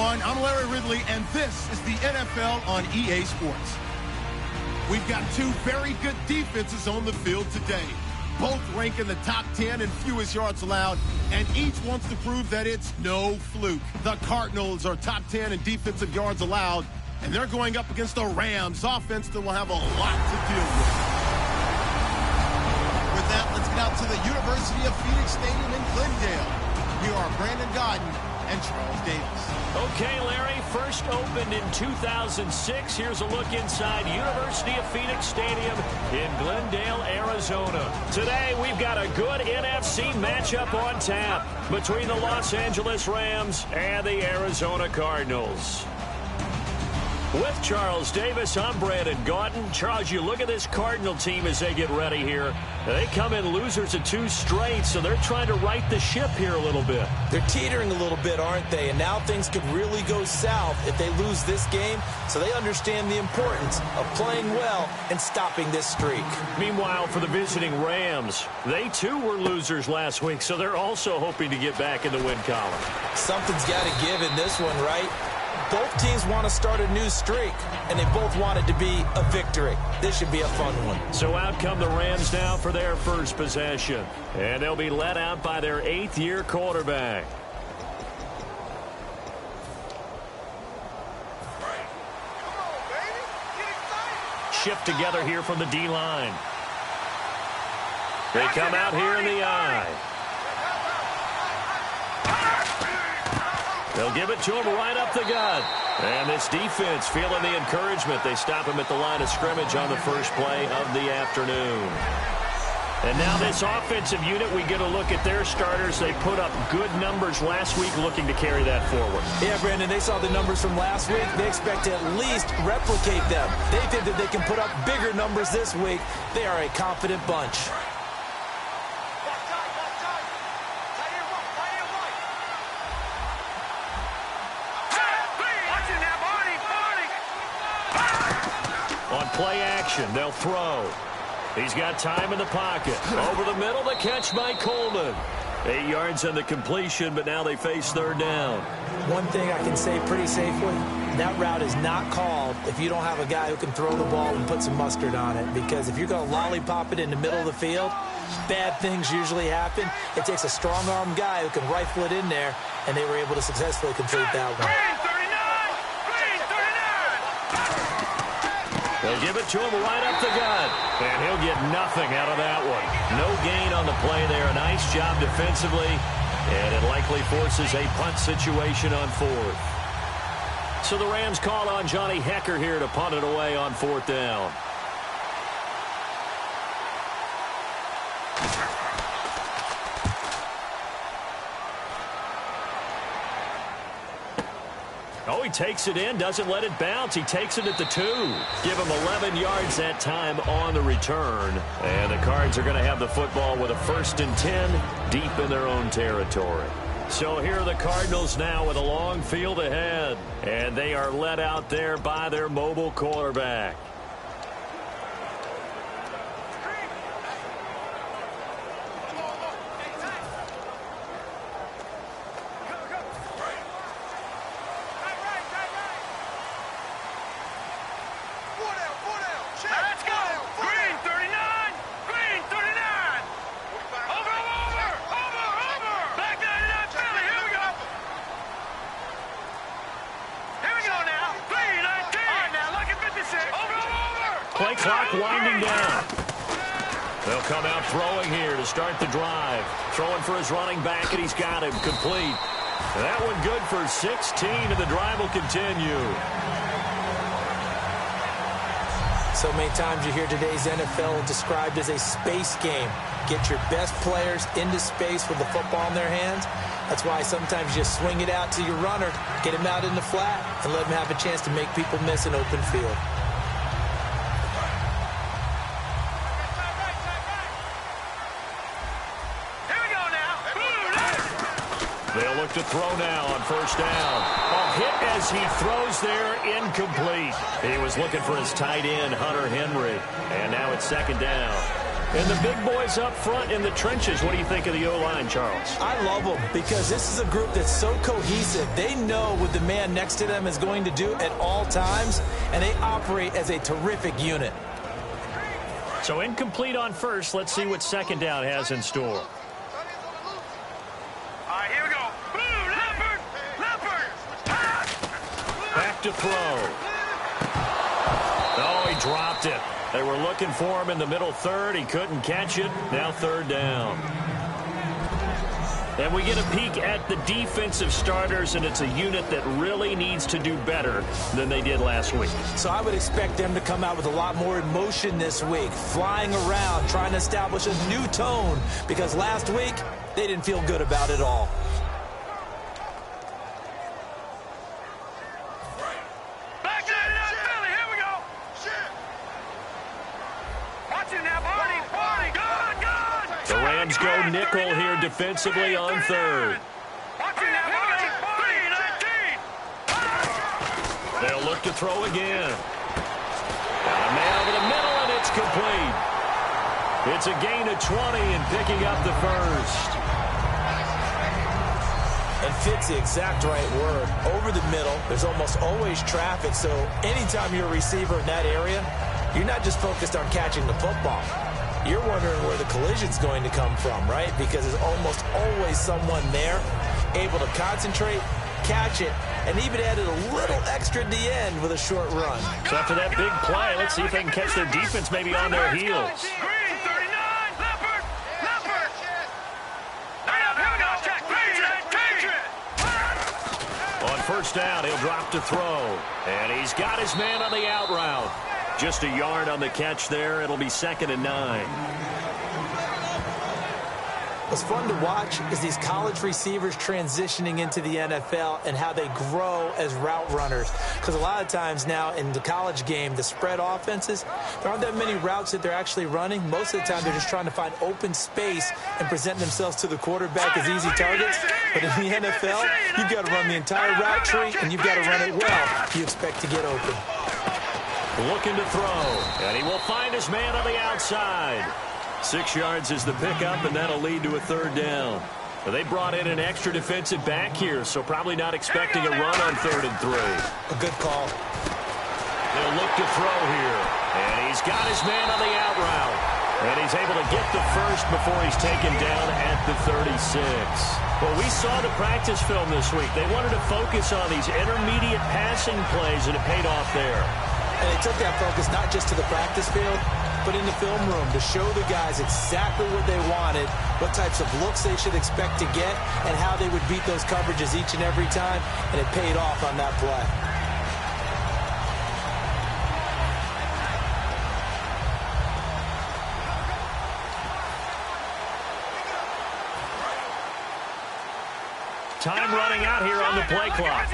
everyone. I'm Larry Ridley, and this is the NFL on EA Sports. We've got two very good defenses on the field today. Both rank in the top 10 in fewest yards allowed, and each wants to prove that it's no fluke. The Cardinals are top 10 in defensive yards allowed, and they're going up against the Rams offense that will have a lot to deal with. With that, let's get out to the University of Phoenix Stadium in Glendale. Here are Brandon Godden and Charles Davis. Okay, Larry, first opened in 2006. Here's a look inside University of Phoenix Stadium in Glendale, Arizona. Today, we've got a good NFC matchup on tap between the Los Angeles Rams and the Arizona Cardinals. With Charles Davis, I'm Brandon Gaudin. Charles, you look at this Cardinal team as they get ready here. They come in losers of 2 straight, so they're trying to right the ship here a little bit. They're teetering a little bit, aren't they? And now things could really go south if they lose this game, so they understand the importance of playing well and stopping this streak. Meanwhile, for the visiting Rams, they too were losers last week, so they're also hoping to get back in the win column. Something's got to give in this one, right? Both teams want to start a new streak, and they both want it to be a victory. This should be a fun one. So out come the Rams now for their first possession. And they'll be led out by their 8th-year quarterback. Shift together here from the D-line. They come out here in the I. They'll give it to him right up the gut. And this defense feeling the encouragement. They stop him at the line of scrimmage on the first play of the afternoon. And now this offensive unit, we get a look at their starters. They put up good numbers last week, looking to carry that forward. Yeah, Brandon, they saw the numbers from last week. They expect to at least replicate them. They think that they can put up bigger numbers this week. They are a confident bunch. On play action, they'll throw. He's got time in the pocket. Over the middle, the catch by Coleman. 8 yards on the completion, but now they face 3rd down. One thing I can say pretty safely, that route is not called if you don't have a guy who can throw the ball and put some mustard on it. Because if you're going to lollipop it in the middle of the field, bad things usually happen. It takes a strong-arm guy who can rifle it in there, and they were able to successfully complete that one. They'll give it to him right up the gut. And he'll get nothing out of that one. No gain on the play there. A nice job defensively. And it likely forces a punt situation on 4th. So the Rams call on Johnny Hecker here to punt it away on 4th down. Oh, he takes it in, doesn't let it bounce. He takes it at the 2. Give him 11 yards that time on the return. And the Cards are going to have the football with a 1st and 10 deep in their own territory. So here are the Cardinals now with a long field ahead. And they are led out there by their mobile quarterback. Play clock winding down. They'll come out throwing here to start the drive. Throwing for his running back, and he's got him complete. And that one good for 16, and the drive will continue. So many times you hear today's NFL described as a space game. Get your best players into space with the football in their hands. That's why sometimes you swing it out to your runner, get him out in the flat, and let him have a chance to make people miss an open field. They'll look to throw now on 1st down. A hit as he throws there, incomplete. He was looking for his tight end, Hunter Henry. And now it's 2nd down. And the big boys up front in the trenches, what do you think of the O-line, Charles? I love them because this is a group that's so cohesive. They know what the man next to them is going to do at all times, and they operate as a terrific unit. So incomplete on first. Let's see what second down has in store. All right, here we go. Leopard! Back to throw. Oh, he dropped it. They were looking for him in the middle third. He couldn't catch it. Now third down. And we get a peek at the defensive starters, and it's a unit that really needs to do better than they did last week. So I would expect them to come out with a lot more emotion this week, flying around, trying to establish a new tone, because last week they didn't feel good about it all. The Rams go nickel here defensively on third. They'll look to throw again. Got a man over the middle, and it's complete. It's a gain of 20 and picking up the first. And fit's the exact right word. Over the middle, there's almost always traffic, so anytime you're a receiver in that area, you're not just focused on catching the football. You're wondering where the collision's going to come from, right? Because there's almost always someone there able to concentrate, catch it, and even added a little extra at the end with a short run. So after that big play, let's see if they can catch their defense maybe on their heels. On first down, he'll drop to throw. And he's got his man on the out route. Just a yard on the catch there. It'll be 2nd and 9. What's fun to watch is these college receivers transitioning into the NFL and how they grow as route runners. Because a lot of times now in the college game, the spread offenses, there aren't that many routes that they're actually running. Most of the time, they're just trying to find open space and present themselves to the quarterback as easy targets. But in the NFL, you've got to run the entire route tree, and you've got to run it well if you expect to get open. Looking to throw, and he will find his man on the outside. 6 yards is the pickup, and that'll lead to a third down. They brought in an extra defensive back here, so probably not expecting a run on 3rd and 3. A good call. They'll look to throw here, and he's got his man on the out route. And he's able to get the first before he's taken down at the 36. Well, we saw the practice film this week. They wanted to focus on these intermediate passing plays, and it paid off there. And they took that focus not just to the practice field, but in the film room to show the guys exactly what they wanted, what types of looks they should expect to get, and how they would beat those coverages each and every time, and it paid off on that play. Time running out here on the play clock.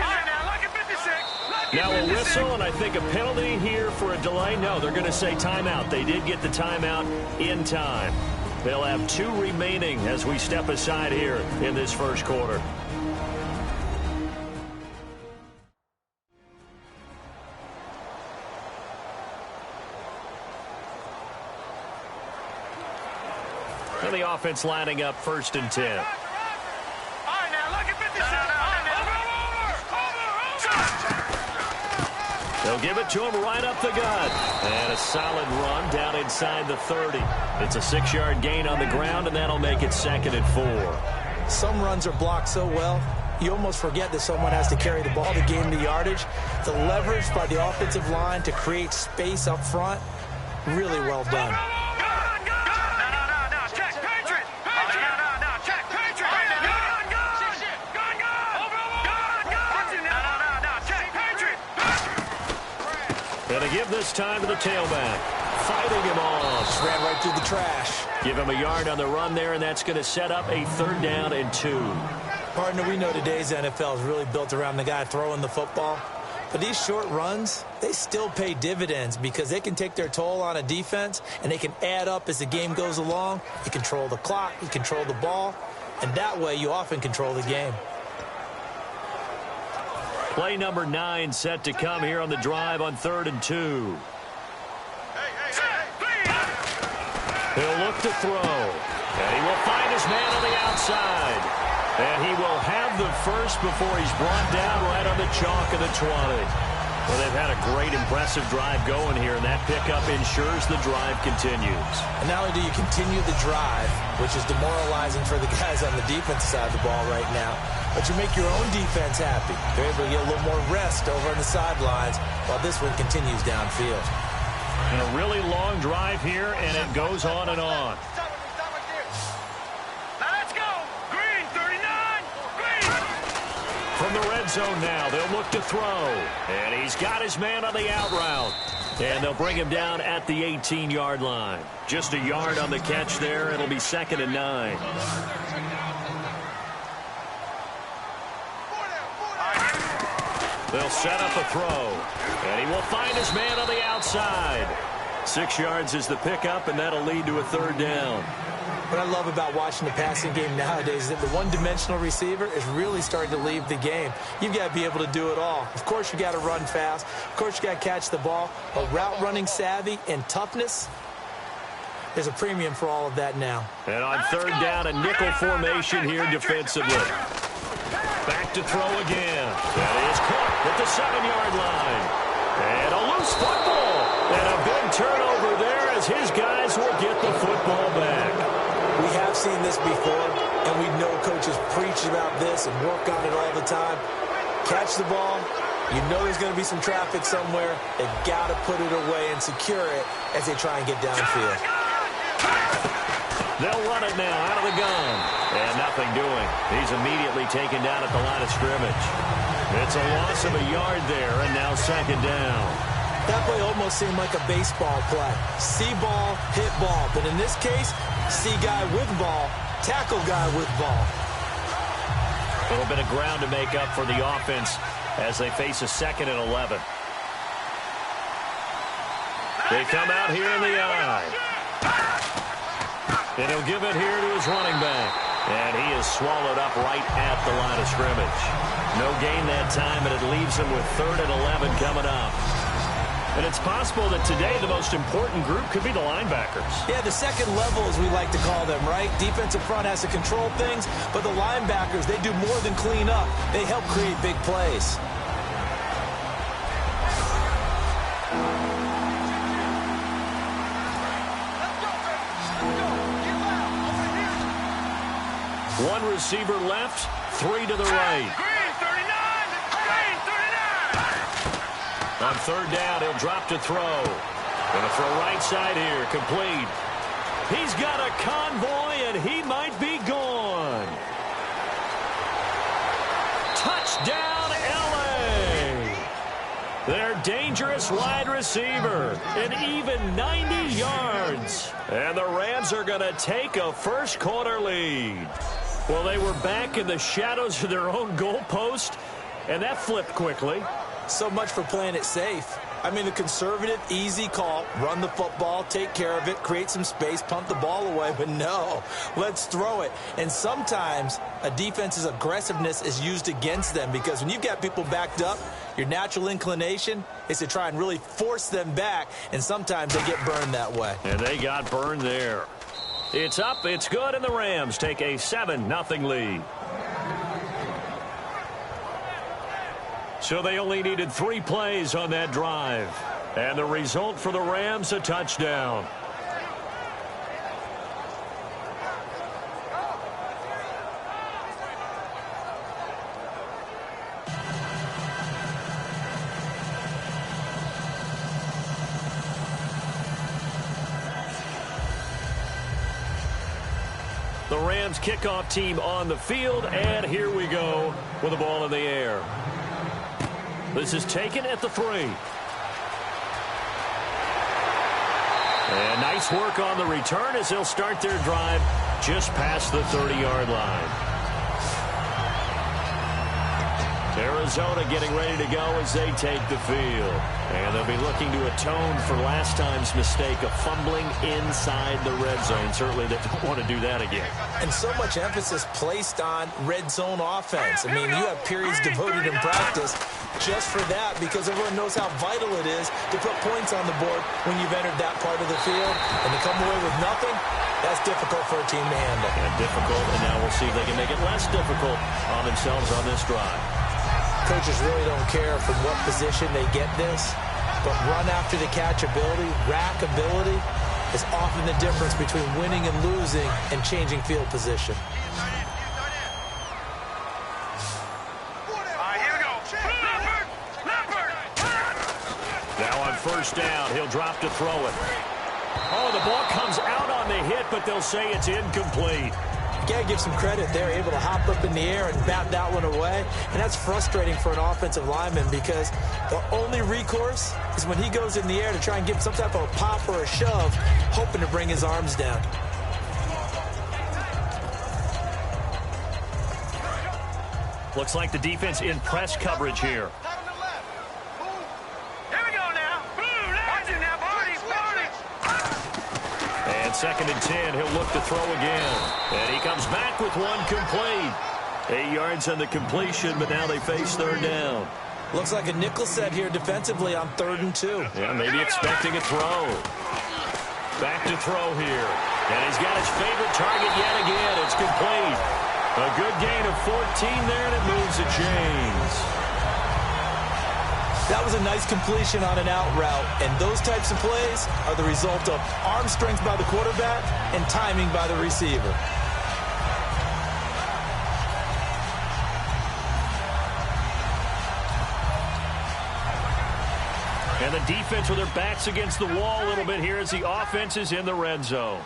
Now a whistle, and I think a penalty here for a delay. No, they're going to say timeout. They did get the timeout in time. They'll have 2 remaining as we step aside here in this first quarter. And the offense lining up 1st and 10. They'll give it to him right up the gut. And a solid run down inside the 30. It's a 6-yard gain on the ground, and that'll make it 2nd and 4. Some runs are blocked so well, you almost forget that someone has to carry the ball to gain the yardage. The leverage by the offensive line to create space up front, really well done. Going to give this time to the tailback. Fighting him off. Ran right through the trash. Give him a yard on the run there, and that's going to set up a 3rd down and 2. Partner, we know today's NFL is really built around the guy throwing the football. But these short runs, they still pay dividends because they can take their toll on a defense, and they can add up as the game goes along. You control the clock, you control the ball, and that way you often control the game. Play number 9 set to come here on the drive on 3rd and 2. He'll look to throw. And he will find his man on the outside. And he will have the first before he's brought down right on the chalk of the 20. Well, they've had a great, impressive drive going here, and that pickup ensures the drive continues. And not only do you continue the drive, which is demoralizing for the guys on the defensive side of the ball right now, but you make your own defense happy. They're able to get a little more rest over on the sidelines while this one continues downfield. And a really long drive here, and it goes on and on. From the red zone now, they'll look to throw. And he's got his man on the out route. And they'll bring him down at the 18-yard line. Just a yard on the catch there. It'll be 2nd and 9. They'll set up a throw. And he will find his man on the outside. 6 yards is the pickup, and that'll lead to a 3rd down. What I love about watching the passing game nowadays is that the one-dimensional receiver is really starting to leave the game. You've got to be able to do it all. Of course, you got to run fast. Of course, you got to catch the ball. But route running savvy and toughness, there's a premium for all of that now. And on 3rd down, a nickel formation here defensively. Back to throw again. That is caught at the 7-yard line. And a loose football. And a big turnover there as his guys will get the football back. We have seen this before, and we know coaches preach about this and work on it all the time. Catch the ball. You know there's going to be some traffic somewhere. They've got to put it away and secure it as they try and get downfield. They'll run it now out of the gun. And nothing doing. He's immediately taken down at the line of scrimmage. It's a loss of a yard there, and now 2nd down. That play almost seemed like a baseball play. See ball, hit ball. But in this case, see guy with ball, tackle guy with ball. A little bit of ground to make up for the offense as they face a 2nd and 11. They come out here in the eye. And he'll give it here to his running back. And he is swallowed up right at the line of scrimmage. No gain that time, and it leaves him with 3rd and 11 coming up. And it's possible that today the most important group could be the linebackers. Yeah, the second level, as we like to call them, right? Defensive front has to control things, but the linebackers, they do more than clean up. They help create big plays. One receiver left, 3 to the right. On 3rd down, he'll drop to throw. Gonna throw right side here, complete. He's got a convoy, and he might be gone. Touchdown, L.A. Their dangerous wide receiver, an even 90 yards. And the Rams are going to take a first-quarter lead. Well, they were back in the shadows of their own goalpost, and that flipped quickly. So much for playing it safe. I mean, the conservative, easy call, run the football, take care of it, create some space, punt the ball away. But no, let's throw it. And sometimes a defense's aggressiveness is used against them because when you've got people backed up, your natural inclination is to try and really force them back, and sometimes they get burned that way. And they got burned there. It's up, it's good, and the Rams take a 7-0 lead. So they only needed 3 plays on that drive. And the result for the Rams, a touchdown. The Rams kickoff team on the field, and here we go with the ball in the air. This is taken at the 3. And nice work on the return as they'll start their drive just past the 30-yard line. Arizona getting ready to go as they take the field. And they'll be looking to atone for last time's mistake of fumbling inside the red zone. Certainly they don't want to do that again. And so much emphasis placed on red zone offense. I mean, you have periods devoted in practice just for that because everyone knows how vital it is to put points on the board when you've entered that part of the field. And to come away with nothing, that's difficult for a team to handle. And difficult, and now we'll see if they can make it less difficult on themselves on this drive. Coaches really don't care from what position they get this, but run after the catch ability, rack ability, is often the difference between winning and losing and changing field position. Now on first down, he'll drop to throw it. Oh, the ball comes out on the hit, but they'll say it's incomplete. You got to give some credit. They're able to hop up in the air and bat that one away. And that's frustrating for an offensive lineman because the only recourse is when he goes in the air to try and give some type of a pop or a shove, hoping to bring his arms down. Looks like the defense in press coverage here. And 2nd and 10, he'll look to throw again. And he comes back with one complete. 8 yards on the completion, but now they face 3rd down. Looks like a nickel set here defensively on 3rd and 2. Yeah, maybe expecting a throw. Back to throw here. And he's got his favorite target yet again. It's complete. A good gain of 14 there, and it moves to James. That was a nice completion on an out route, and those types of plays are the result of arm strength by the quarterback and timing by the receiver. And the defense with their backs against the wall a little bit here as the offense is in the red zone.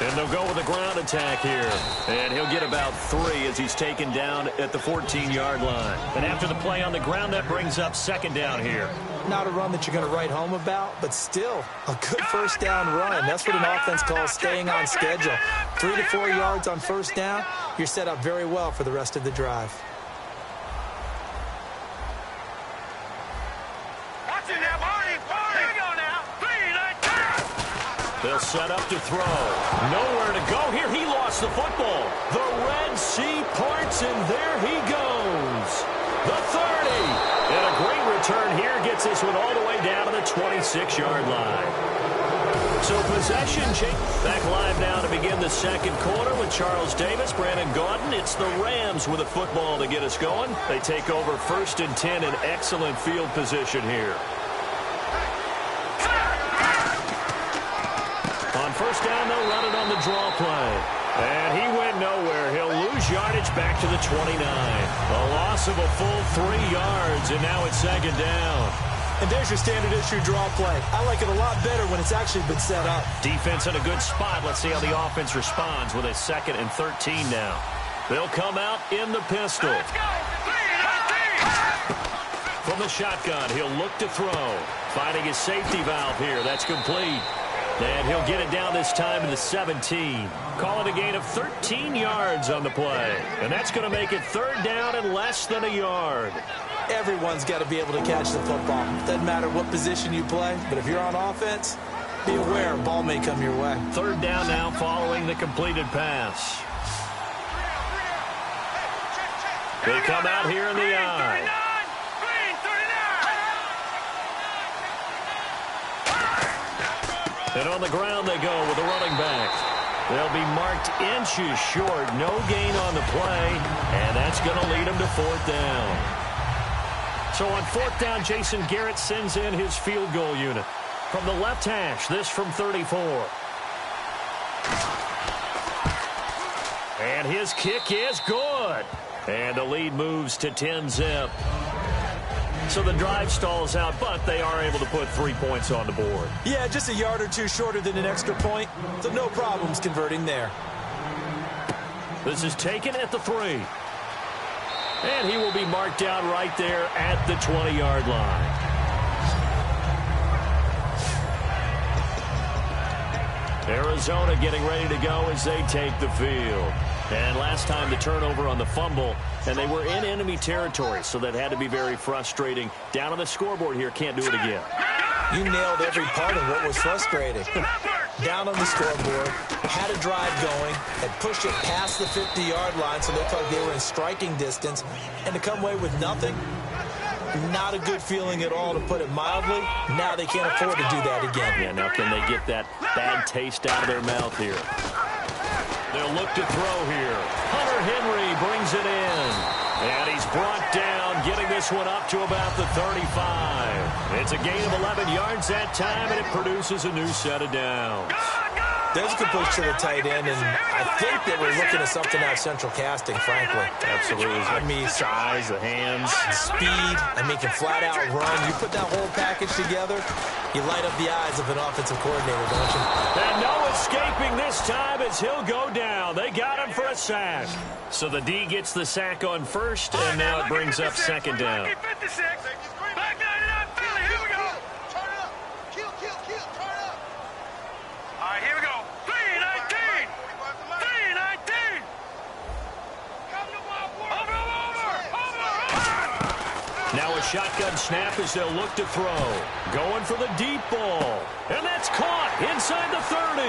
And they'll go with a ground attack here. And he'll get about 3 as he's taken down at the 14-yard line. And after the play on the ground, that brings up 2nd down here. Not a run that you're going to write home about, but still a good first down run. That's what an offense calls staying on schedule. 3 to 4 yards on first down, you're set up very well for the rest of the drive. They'll set up to throw. Nowhere to go here. He lost the football. The Red Sea parts, and there he goes. The 30. And a great return here gets this one all the way down to the 26-yard line. So possession change. Back live now to begin the 2nd quarter with Charles Davis, Brandon Gaudin. It's the Rams with a football to get us going. They take over 1st and 10 in excellent field position here. On first down, they'll run it on the draw play. And he went nowhere. He'll lose yardage back to the 29. A loss of a full 3 yards, and now it's 2nd down. And there's your standard issue draw play. I like it a lot better when it's actually been set up. Defense in a good spot. Let's see how the offense responds with a 2nd and 13 now. They'll come out in the pistol. From the shotgun, he'll look to throw. Finding his safety valve here. That's complete. And he'll get it down this time to the 17. Call it a gain of 13 yards on the play. And that's going to make it 3rd down and less than a yard. Everyone's got to be able to catch the football. Doesn't matter what position you play, but if you're on offense, be aware a ball may come your way. 3rd down now following the completed pass. They come out here in the eye. And on the ground they go with the running back. They'll be marked inches short. No gain on the play. And that's going to lead them to 4th down. So on 4th down, Jason Garrett sends in his field goal unit. From the left hash, this from 34. And his kick is good. And the lead moves to 10-zip. So the drive stalls out, but they are able to put 3 points on the board. Yeah, just a yard or two shorter than an extra point, so no problems converting there. This is taken at the 3. And he will be marked down right there at the 20-yard line. Arizona getting ready to go as they take the field. And last time the turnover on the fumble, and they were in enemy territory, so that had to be very frustrating. Down on the scoreboard here, can't do it again. You nailed every part of what was frustrating. Down on the scoreboard, had a drive going, had pushed it past the 50-yard line so they felt they were in striking distance, and to come away with nothing, not a good feeling at all, to put it mildly. Now they can't afford to do that again. Yeah, now can they get that bad taste out of their mouth here? They'll look to throw here. Hunter Henry brings it in. And he's brought down, getting this one up to about the 35. It's a gain of 11 yards that time, and it produces a new set of downs. There's a good push to the tight end, and I think that we're looking at something out of central casting, frankly. Absolutely. I mean, size, the hands, speed. I mean, can flat out run. You put that whole package together, you light up the eyes of an offensive coordinator, don't you? And no escaping this time as he'll go down. They got him for a sack. So the D gets the sack on first, and now it brings up second down. Now a shotgun snap as they'll look to throw. Going for the deep ball. And that's caught inside the 30.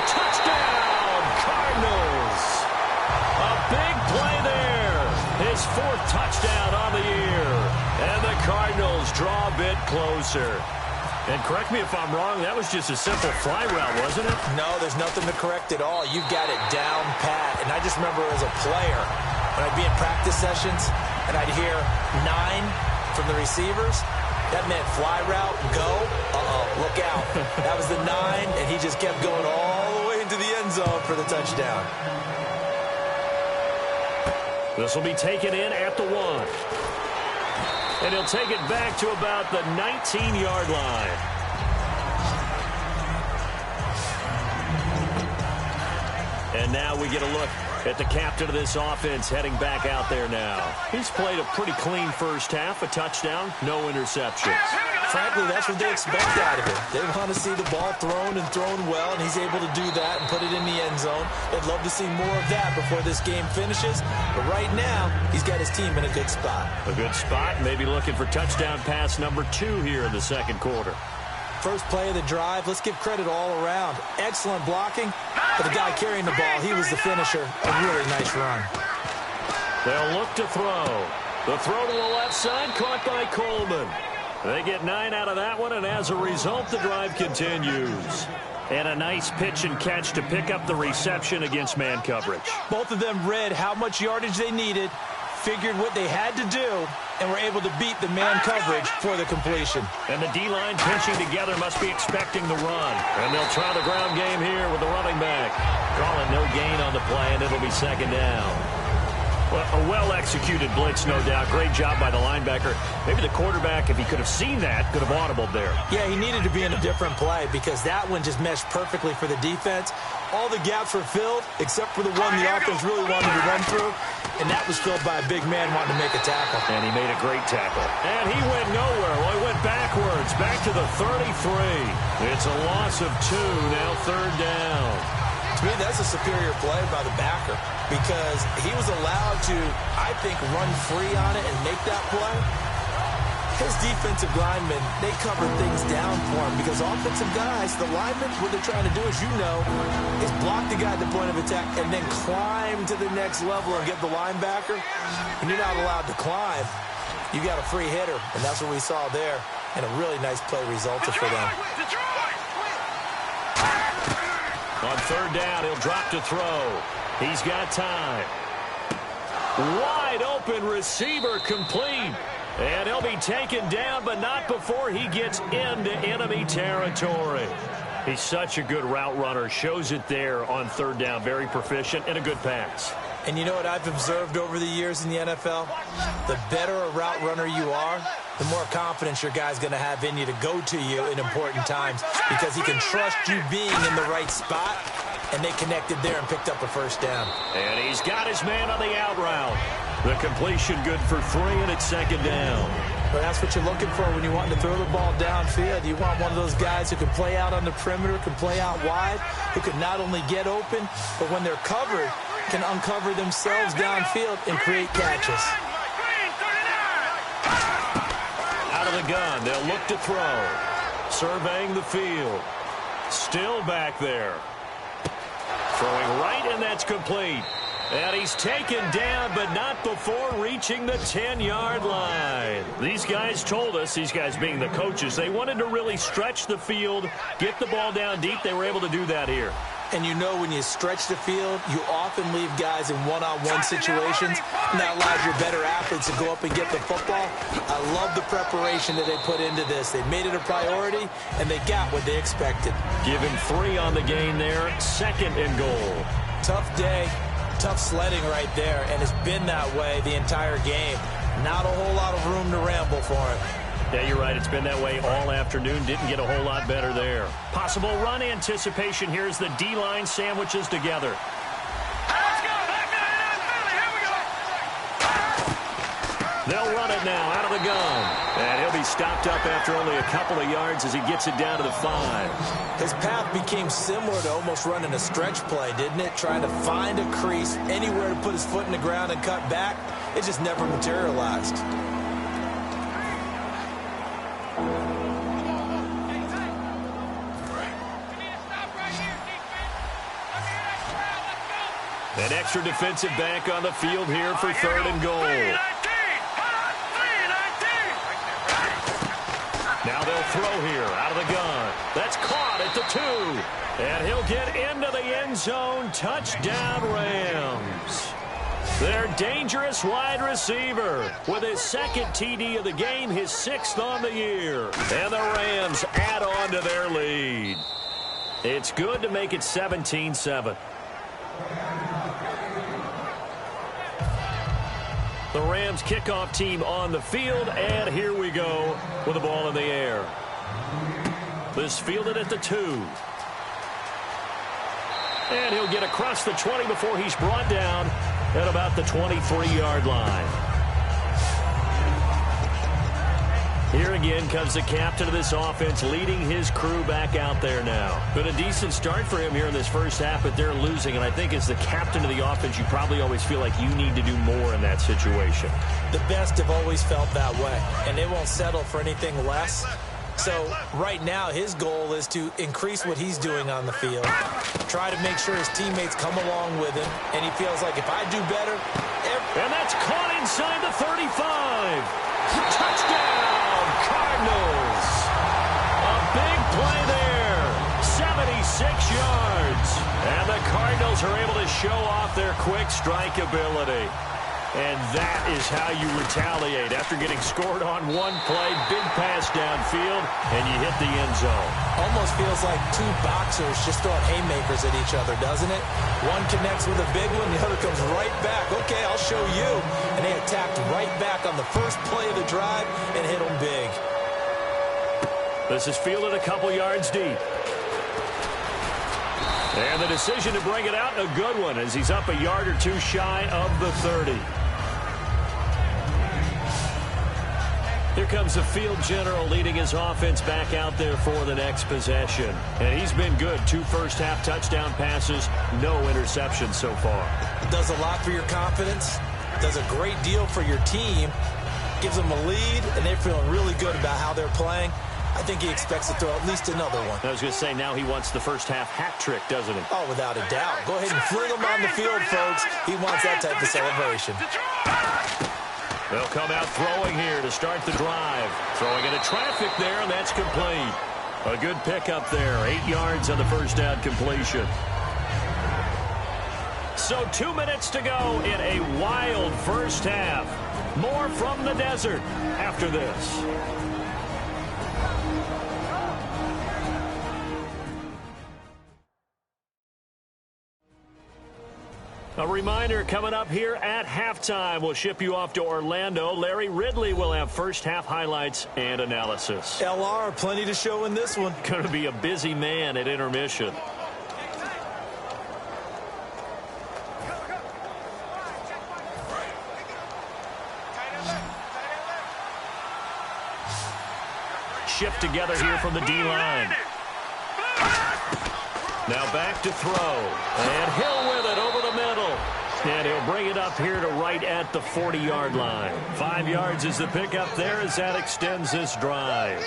Touchdown, Cardinals. A big play there. His fourth touchdown on the year. And the Cardinals draw a bit closer. And correct me if I'm wrong, that was just a simple fly route, wasn't it? No, there's nothing to correct at all. You've got it down pat. And I just remember as a player, when I'd be in practice sessions, and I'd hear 9 from the receivers, that meant fly route, go, look out. That was the 9, and he just kept going all the way into the end zone for the touchdown. This will be taken in at the 1. And he'll take it back to about the 19-yard line. And now we get a look at the captain of this offense heading back out there now. He's played a pretty clean first half, a touchdown, no interceptions. Frankly, that's what they expect out of him. They want to see the ball thrown and thrown well, and he's able to do that and put it in the end zone. They'd love to see more of that before this game finishes. But right now, he's got his team in a good spot. A good spot, maybe looking for touchdown pass number 2 here in the second quarter. First play of the drive, let's give credit all around. Excellent blocking, but the guy carrying the ball, he was the finisher. A really nice run. They'll look to throw. The throw to the left side, caught by Coleman. They get 9 out of that one, and as a result, the drive continues. And a nice pitch and catch to pick up the reception against man coverage. Both of them read how much yardage they needed, figured what they had to do, and were able to beat the man coverage for the completion. And the D-line pinching together must be expecting the run. And they'll try the ground game here with the running back. Call it no gain on the play, and it'll be second down. Well, a well-executed blitz, no doubt. Great job by the linebacker. Maybe the quarterback, if he could have seen that, could have audibled there. Yeah, he needed to be in a different play because that one just meshed perfectly for the defense. All the gaps were filled except for the one the offense really wanted to run through, and that was filled by a big man wanting to make a tackle. And he made a great tackle. And he went nowhere. Well, he went backwards, back to the 33. It's a loss of 2, now third down. To me, that's a superior play by the backer because he was allowed to, I think, run free on it and make that play. His defensive linemen, they covered things down for him because offensive guys, the linemen, what they're trying to do, as you know, is block the guy at the point of attack and then climb to the next level and get the linebacker. And you're not allowed to climb. You got a free hitter, and that's what we saw there. And a really nice play resulted for them. On third down, he'll drop to throw. He's got time. Wide open receiver complete. And he'll be taken down, but not before he gets into enemy territory. He's such a good route runner. Shows it there on third down. Very proficient and a good pass. And you know what I've observed over the years in the NFL? The better a route runner you are, the more confidence your guy's going to have in you to go to you in important times because he can trust you being in the right spot, and they connected there and picked up a first down. And he's got his man on the out route. The completion good for 3, and it's second down. Well, that's what you're looking for when you want to throw the ball downfield. You want one of those guys who can play out on the perimeter, can play out wide, who can not only get open, but when they're covered, can uncover themselves downfield and create catches. Out of the gun, they'll look to throw. Surveying the field. Still back there. Throwing right, and that's complete. And he's taken down, but not before reaching the 10-yard line. These guys told us, these guys being the coaches, they wanted to really stretch the field, get the ball down deep. They were able to do that here. And you know when you stretch the field, you often leave guys in one-on-one situations, and that allows your better athletes to go up and get the football. I love the preparation that they put into this. They made it a priority, and they got what they expected. Give him 3 on the gain there, 2nd and goal. Tough day, tough sledding right there, and it's been that way the entire game. Not a whole lot of room to ramble for him. Yeah, you're right. It's been that way all afternoon. Didn't get a whole lot better there. Possible run anticipation. Here's the D-line sandwiches together. Let's go. Here we go. They'll run it now out of the gun. And he'll be stopped up after only a couple of yards as he gets it down to the 5. His path became similar to almost running a stretch play, didn't it? Trying to find a crease, anywhere to put his foot in the ground and cut back. It just never materialized. An extra defensive back on the field here for 3rd and goal. Now they'll throw here out of the gun. That's caught at the 2. And he'll get into the end zone. Touchdown, Rams. Their dangerous wide receiver with his 2nd TD of the game, his 6th on the year. And the Rams add on to their lead. It's good to make it 17-7. The Rams kickoff team on the field, and here we go with the ball in the air. This fielded at the 2. And he'll get across the 20 before he's brought down at about the 23-yard line. Here again comes the captain of this offense, leading his crew back out there now. Been a decent start for him here in this first half, but they're losing. And I think as the captain of the offense, you probably always feel like you need to do more in that situation. The best have always felt that way, and they won't settle for anything less. So right now his goal is to increase what he's doing on the field, try to make sure his teammates come along with him, and he feels like if I do better... And that's caught inside the 35. Touchdown, Cardinals. A big play there, 76 yards. And the Cardinals are able to show off their quick strike ability. And that is how you retaliate. After getting scored on one play, big pass downfield, and you hit the end zone. Almost feels like 2 boxers just throwing haymakers at each other, doesn't it? One connects with a big one, the other comes right back. Okay, I'll show you. And they attacked right back on the first play of the drive and hit them big. This is fielded a couple yards deep. And the decision to bring it out, a good one, as he's up a yard or 2 shy of the 30. Here comes the field general leading his offense back out there for the next possession. And he's been good. 2 first-half touchdown passes, no interceptions so far. Does a lot for your confidence, does a great deal for your team, gives them a lead, and they're feeling really good about how they're playing. I think he expects to throw at least another one. I was going to say, now he wants the first-half hat trick, doesn't he? Oh, without a doubt. Go ahead and fling him on the field, folks. He wants that type of celebration. They'll come out throwing here to start the drive. Throwing into traffic there, and that's complete. A good pickup there. 8 yards on the first down completion. So 2 minutes to go in a wild first half. More from the desert after this. A reminder, coming up here at halftime, we'll ship you off to Orlando. Larry Ridley will have first-half highlights and analysis. LR, plenty to show in this one. Going to be a busy man at intermission. Shift together here from the D-line. Now back to throw. And Hill with it over the middle. And he'll bring it up here to right at the 40-yard line. 5 yards is the pickup there as that extends this drive.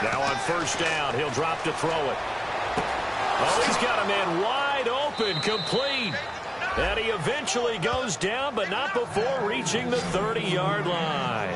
Now on first down, he'll drop to throw it. Oh, he's got a man wide open, complete. And he eventually goes down, but not before reaching the 30-yard line.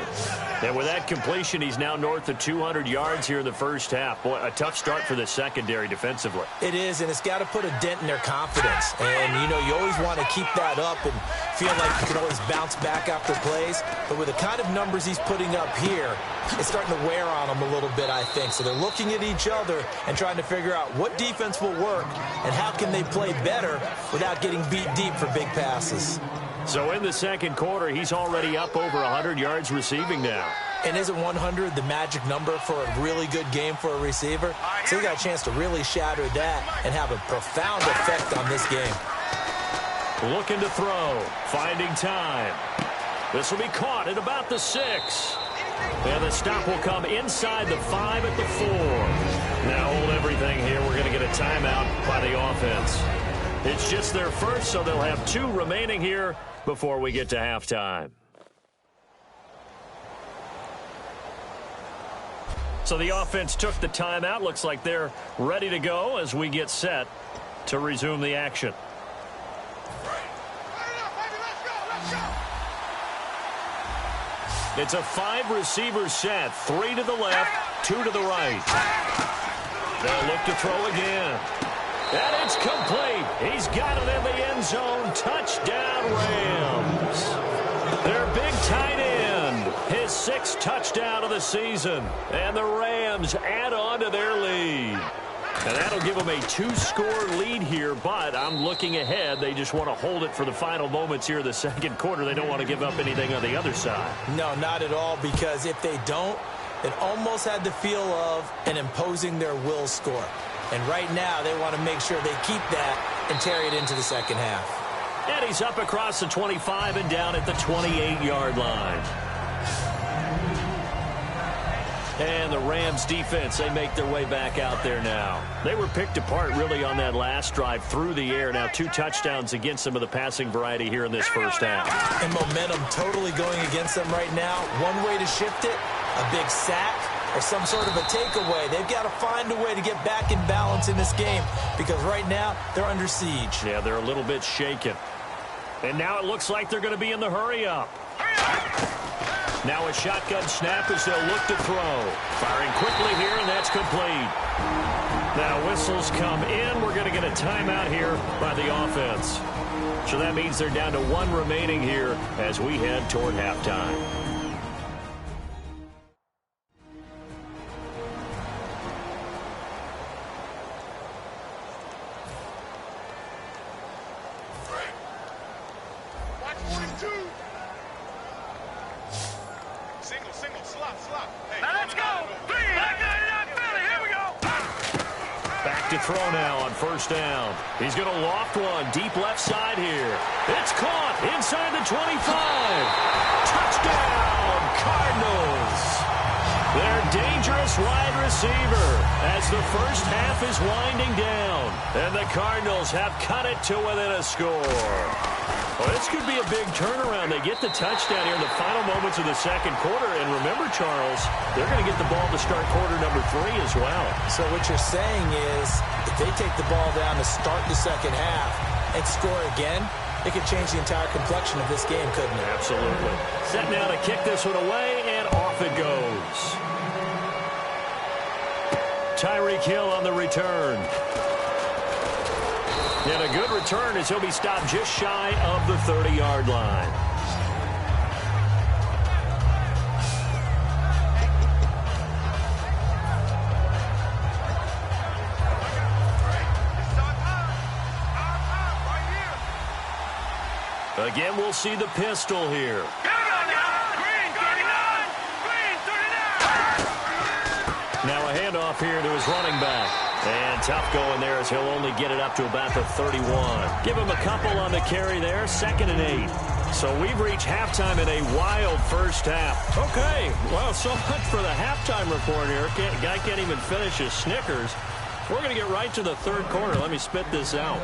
And with that completion, he's now north of 200 yards here in the first half. Boy, a tough start for the secondary defensively. It is, and it's got to put a dent in their confidence. And, you know, you always want to keep that up and feel like you can always bounce back after plays. But with the kind of numbers he's putting up here, it's starting to wear on them a little bit, I think. So they're looking at each other and trying to figure out what defense will work and how can they play better without getting beat deep for big passes. So in the second quarter, he's already up over 100 yards receiving now. And isn't 100 the magic number for a really good game for a receiver? So he got a chance to really shatter that and have a profound effect on this game. Looking to throw, finding time. This will be caught at about the 6. And the stop will come inside the 5 at the 4. Now hold everything here. We're going to get a timeout by the offense. It's just their first, so they'll have 2 remaining here before we get to halftime. So the offense took the timeout. Looks like they're ready to go as we get set to resume the action. It's a 5-receiver set. 3 to the left, 2 to the right. They'll look to throw again. And it's complete. He's got it in the end zone. Touchdown, Rams. Their big tight end. His 6th touchdown of the season. And the Rams add on to their lead. And that'll give them a 2-score lead here, but I'm looking ahead. They just want to hold it for the final moments here in the second quarter. They don't want to give up anything on the other side. No, not at all, because if they don't, it almost had the feel of an imposing their will score. And right now, they want to make sure they keep that and carry it into the second half. And he's up across the 25 and down at the 28-yard line. And the Rams defense, they make their way back out there now. They were picked apart really on that last drive through the air. Now 2 touchdowns against some of the passing variety here in this first half. And momentum totally going against them right now. One way to shift it, a big sack or some sort of a takeaway. They've got to find a way to get back in balance in this game because right now they're under siege. Yeah, they're a little bit shaken. And now it looks like they're going to be in the hurry-up. Now a shotgun snap as they'll look to throw. Firing quickly here, and that's complete. Now whistles come in. We're going to get a timeout here by the offense. So that means they're down to 1 remaining here as we head toward halftime. Throw now on first down. He's going to loft one deep left side here. It's caught inside the 25. Touchdown, Cardinals. Their dangerous wide receiver as the first half is winding down. And the Cardinals have cut it to within a score. Well, this could be a big turnaround. They get the touchdown here in the final moments of the second quarter. And remember, Charles, they're going to get the ball to start quarter number 3 as well. So what you're saying is if they take the ball down to start the second half and score again, it could change the entire complexion of this game, couldn't it? Absolutely. Set now to kick this one away, and off it goes. Tyreek Hill on the return. And a good return as he'll be stopped just shy of the 30-yard line. Again, we'll see the pistol here. Now a handoff here to his running back. And tough going there as he'll only get it up to about the 31. Give him a couple on the carry there, 2nd and 8. So we've reached halftime in a wild first half. Okay, well, so much for the halftime report here. Guy can't even finish his Snickers. We're going to get right to the third quarter. Let me spit this out.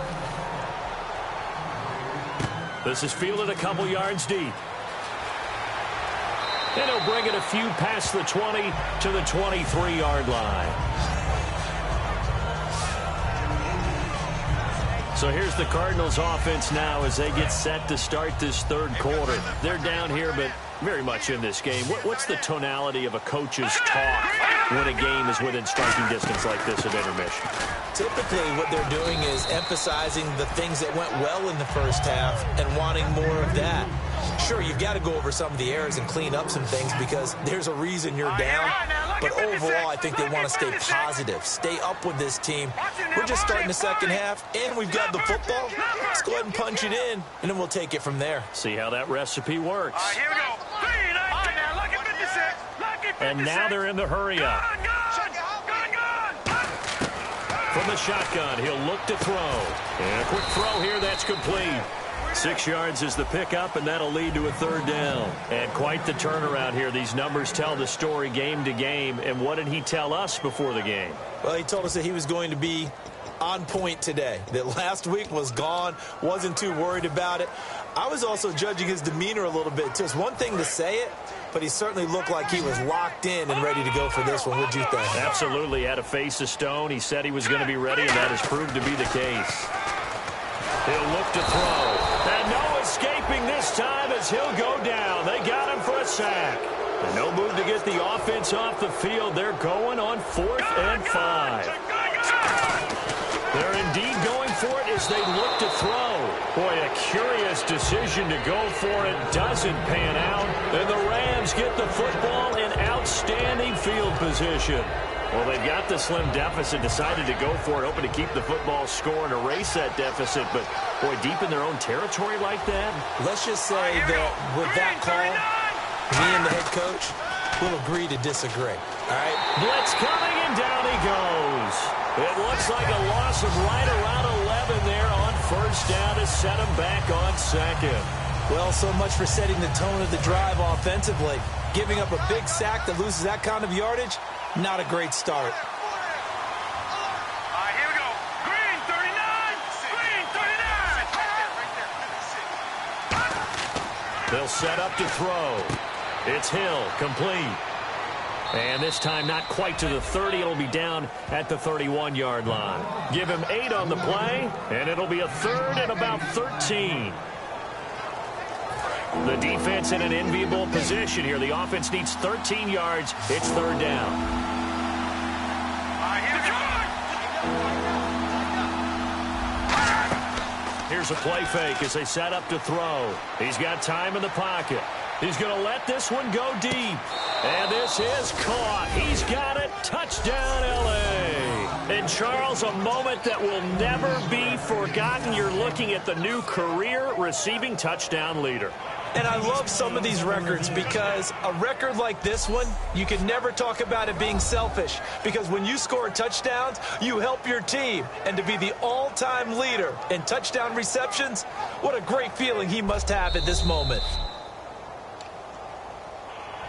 This is fielded a couple yards deep. And he'll bring it a few past the 20 to the 23-yard line. So here's the Cardinals offense now as they get set to start this third quarter. They're down here, but very much in this game. What's the tonality of a coach's talk when a game is within striking distance like this at intermission? Typically, what they're doing is emphasizing the things that went well in the first half and wanting more of that. Sure, you've got to go over some of the errors and clean up some things because there's a reason you're down. But overall, I think they want to stay positive, stay up with this team. We're just starting the second half, and we've got the football. Let's go ahead and punch it in, and then we'll take it from there. See how that recipe works. Here we go. And now they're in the hurry-up. From the shotgun, he'll look to throw. And a quick throw here, that's complete. 6 yards is the pickup, and that'll lead to a third down. And quite the turnaround here. These numbers tell the story game to game. And what did he tell us before the game? Well, he told us that he was going to be on point today. That last week was gone, wasn't too worried about it. I was also judging his demeanor a little bit. Just one thing to say it, but he certainly looked like he was locked in and ready to go for this one. What'd you think? Absolutely. Had a face of stone. He said he was going to be ready, and that has proved to be the case. He'll look to throw. And no escaping this time as he'll go down. They got him for a sack. And no move to get the offense off the field. They're going on 4th and 5. They're indeed going for it as they look to throw. Boy, a curious decision to go for it. Doesn't pan out. And the Rams get the football in outstanding field position. Well, they've got the slim deficit, decided to go for it, hoping to keep the football score and erase that deficit. But, boy, deep in their own territory like that? Let's just say that with that call, me and the head coach will agree to disagree. All right? Blitz coming, and down he goes. It looks like a loss of right around 11 there on first down to set him back on second. Well, so much for setting the tone of the drive offensively. Giving up a big sack that loses that kind of yardage, not a great start. Here we go. Green 39. Green 39. They'll set up to throw. It's Hill, complete. And this time not quite to the 30. It'll be down at the 31-yard line. Give him 8 on the play, and it'll be a third and about 13. The defense in an enviable position here. The offense needs 13 yards. It's third down. Here's a play fake as they set up to throw. He's got time in the pocket. He's going to let this one go deep. And this is caught. He's got it. Touchdown, L.A. And, Charles, a moment that will never be forgotten. You're looking at the new career receiving touchdown leader. And I love some of these records because a record like this one, you can never talk about it being selfish because when you score touchdowns, you help your team. And to be the all-time leader in touchdown receptions, what a great feeling he must have at this moment.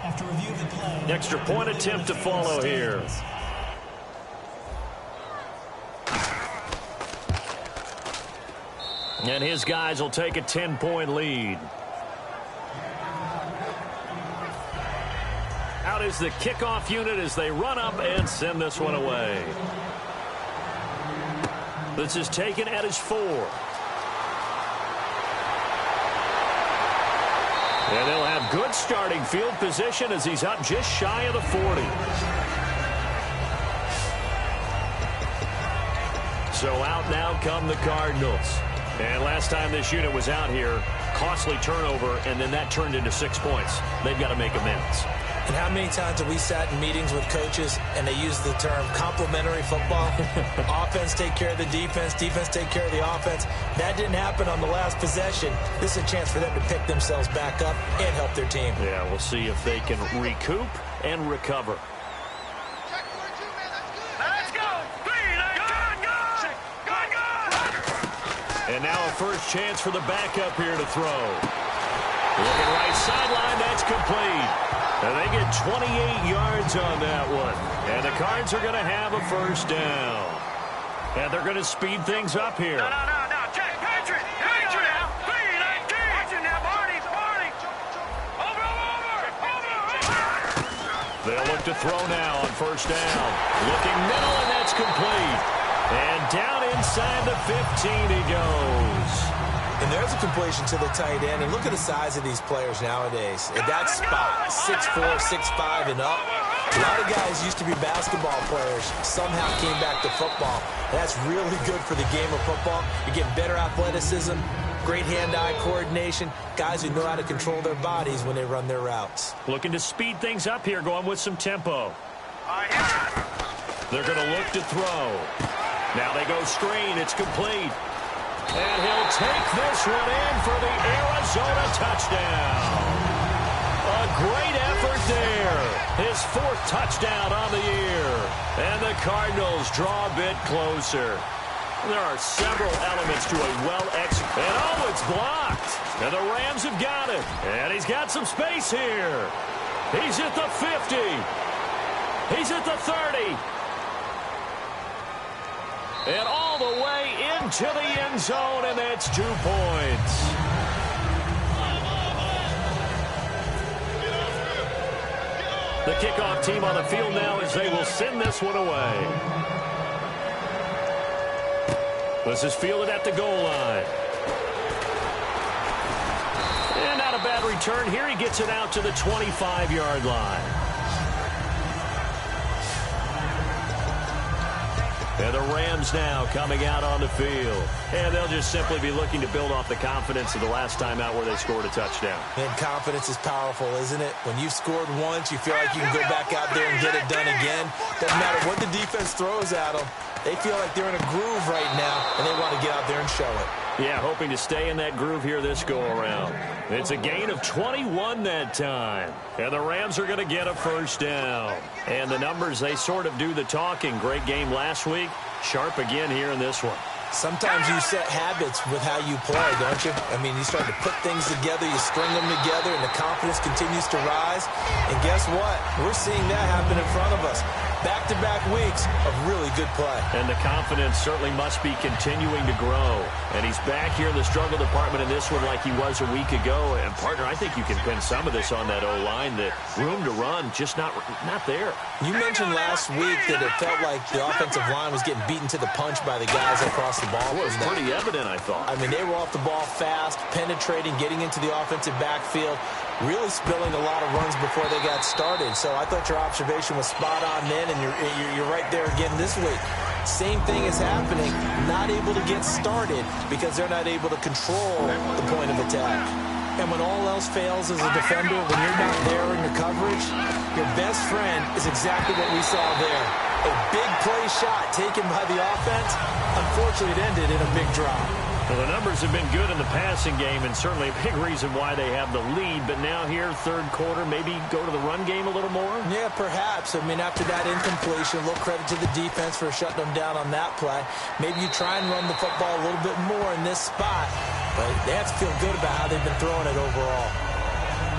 After review of the play, extra point attempt to follow here. And his guys will take a 10-point lead. Out is the kickoff unit as they run up and send this one away. This is taken at his 4. And they'll have good starting field position as he's up just shy of the 40. So out now come the Cardinals. And last time this unit was out here, costly turnover, and then that turned into 6 points. They've got to make amends. And how many times have we sat in meetings with coaches and they use the term complementary football? Offense take care of the defense, defense take care of the offense. That didn't happen on the last possession. This is a chance for them to pick themselves back up and help their team. Yeah, we'll see if they can recoup and recover. And now a first chance for the backup here to throw. Looking right sideline, that's complete. And they get 28 yards on that one. And the Cards are going to have a first down. And they're going to speed things up here. No. Check. Patriot. Now. Watch it now, Barney. Over. They'll look to throw now on first down. Looking middle, and that's complete. And down inside the 15 he goes. And there's a completion to the tight end. And look at the size of these players nowadays. At that spot, 6'4", 6'5", and up. A lot of guys used to be basketball players, somehow came back to football. That's really good for the game of football. You're getting better athleticism, great hand-eye coordination, guys who know how to control their bodies when they run their routes. Looking to speed things up here, going with some tempo. They're going to look to throw. Now they go screen. It's complete. And he'll take this one in for the Arizona touchdown. A great effort there. His 4th touchdown on the year. And the Cardinals draw a bit closer. There are several elements to a well-executed. And oh, it's blocked. And the Rams have got it. And he's got some space here. He's at the 50. He's at the 30. And all the way into the end zone, and that's 2 points. The kickoff team on the field now as they will send this one away. This is fielded at the goal line. And not a bad return here. He gets it out to the 25-yard line. And the Rams now coming out on the field. And they'll just simply be looking to build off the confidence of the last time out where they scored a touchdown. And confidence is powerful, isn't it? When you've scored once, you feel like you can go back out there and get it done again. Doesn't matter what the defense throws at them. They feel like they're in a groove right now, and they want to get out there and show it. Yeah, hoping to stay in that groove here this go-around. It's a gain of 21 that time. And the Rams are going to get a first down. And the numbers, they sort of do the talking. Great game last week. Sharp again here in this one. Sometimes you set habits with how you play, don't you? I mean, you start to put things together, you string them together, and the confidence continues to rise. And guess what? We're seeing that happen in front of us. Back-to-back weeks of really good play. And the confidence certainly must be continuing to grow. And he's back here in the struggle department in this one like he was a week ago. And, partner, I think you can pin some of this on that O-line. The room to run just not there. You mentioned last week that it felt like the offensive line was getting beaten to the punch by the guys across the ball. Well, it was pretty evident, I thought. I mean, they were off the ball fast, penetrating, getting into the offensive backfield, really spilling a lot of runs before they got started. So I thought your observation was spot on then, and you're right there again this week. Same thing is happening, not able to get started because they're not able to control the point of attack. And when all else fails as a defender, when you're not there in your coverage, your best friend is exactly what we saw there. A big play shot taken by the offense. Unfortunately, it ended in a big drop. Well, the numbers have been good in the passing game, and certainly a big reason why they have the lead. But now here, third quarter, maybe go to the run game a little more? Yeah, perhaps. I mean, after that incompletion, a little credit to the defense for shutting them down on that play. Maybe you try and run the football a little bit more in this spot. But they have to feel good about how they've been throwing it overall.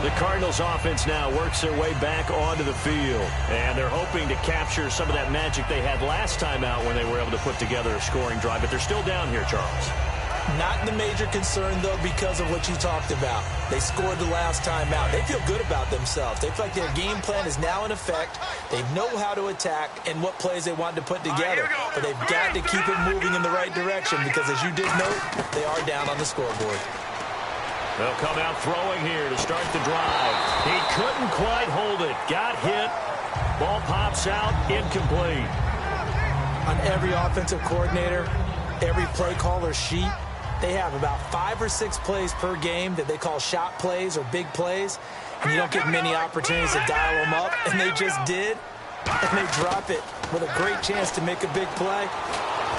The Cardinals offense now works their way back onto the field. And they're hoping to capture some of that magic they had last time out when they were able to put together a scoring drive. But they're still down here, Charles. Not the major concern, though, because of what you talked about. They scored the last time out. They feel good about themselves. They feel like their game plan is now in effect. They know how to attack and what plays they want to put together. But they've got to keep it moving in the right direction because, as you did note, they are down on the scoreboard. They'll come out throwing here to start the drive. He couldn't quite hold it. Got hit. Ball pops out. Incomplete. On every offensive coordinator, every play caller sheet, they have about 5 or 6 plays per game that they call shot plays or big plays, and you don't get many opportunities to dial them up, and they just did, and they drop it with a great chance to make a big play.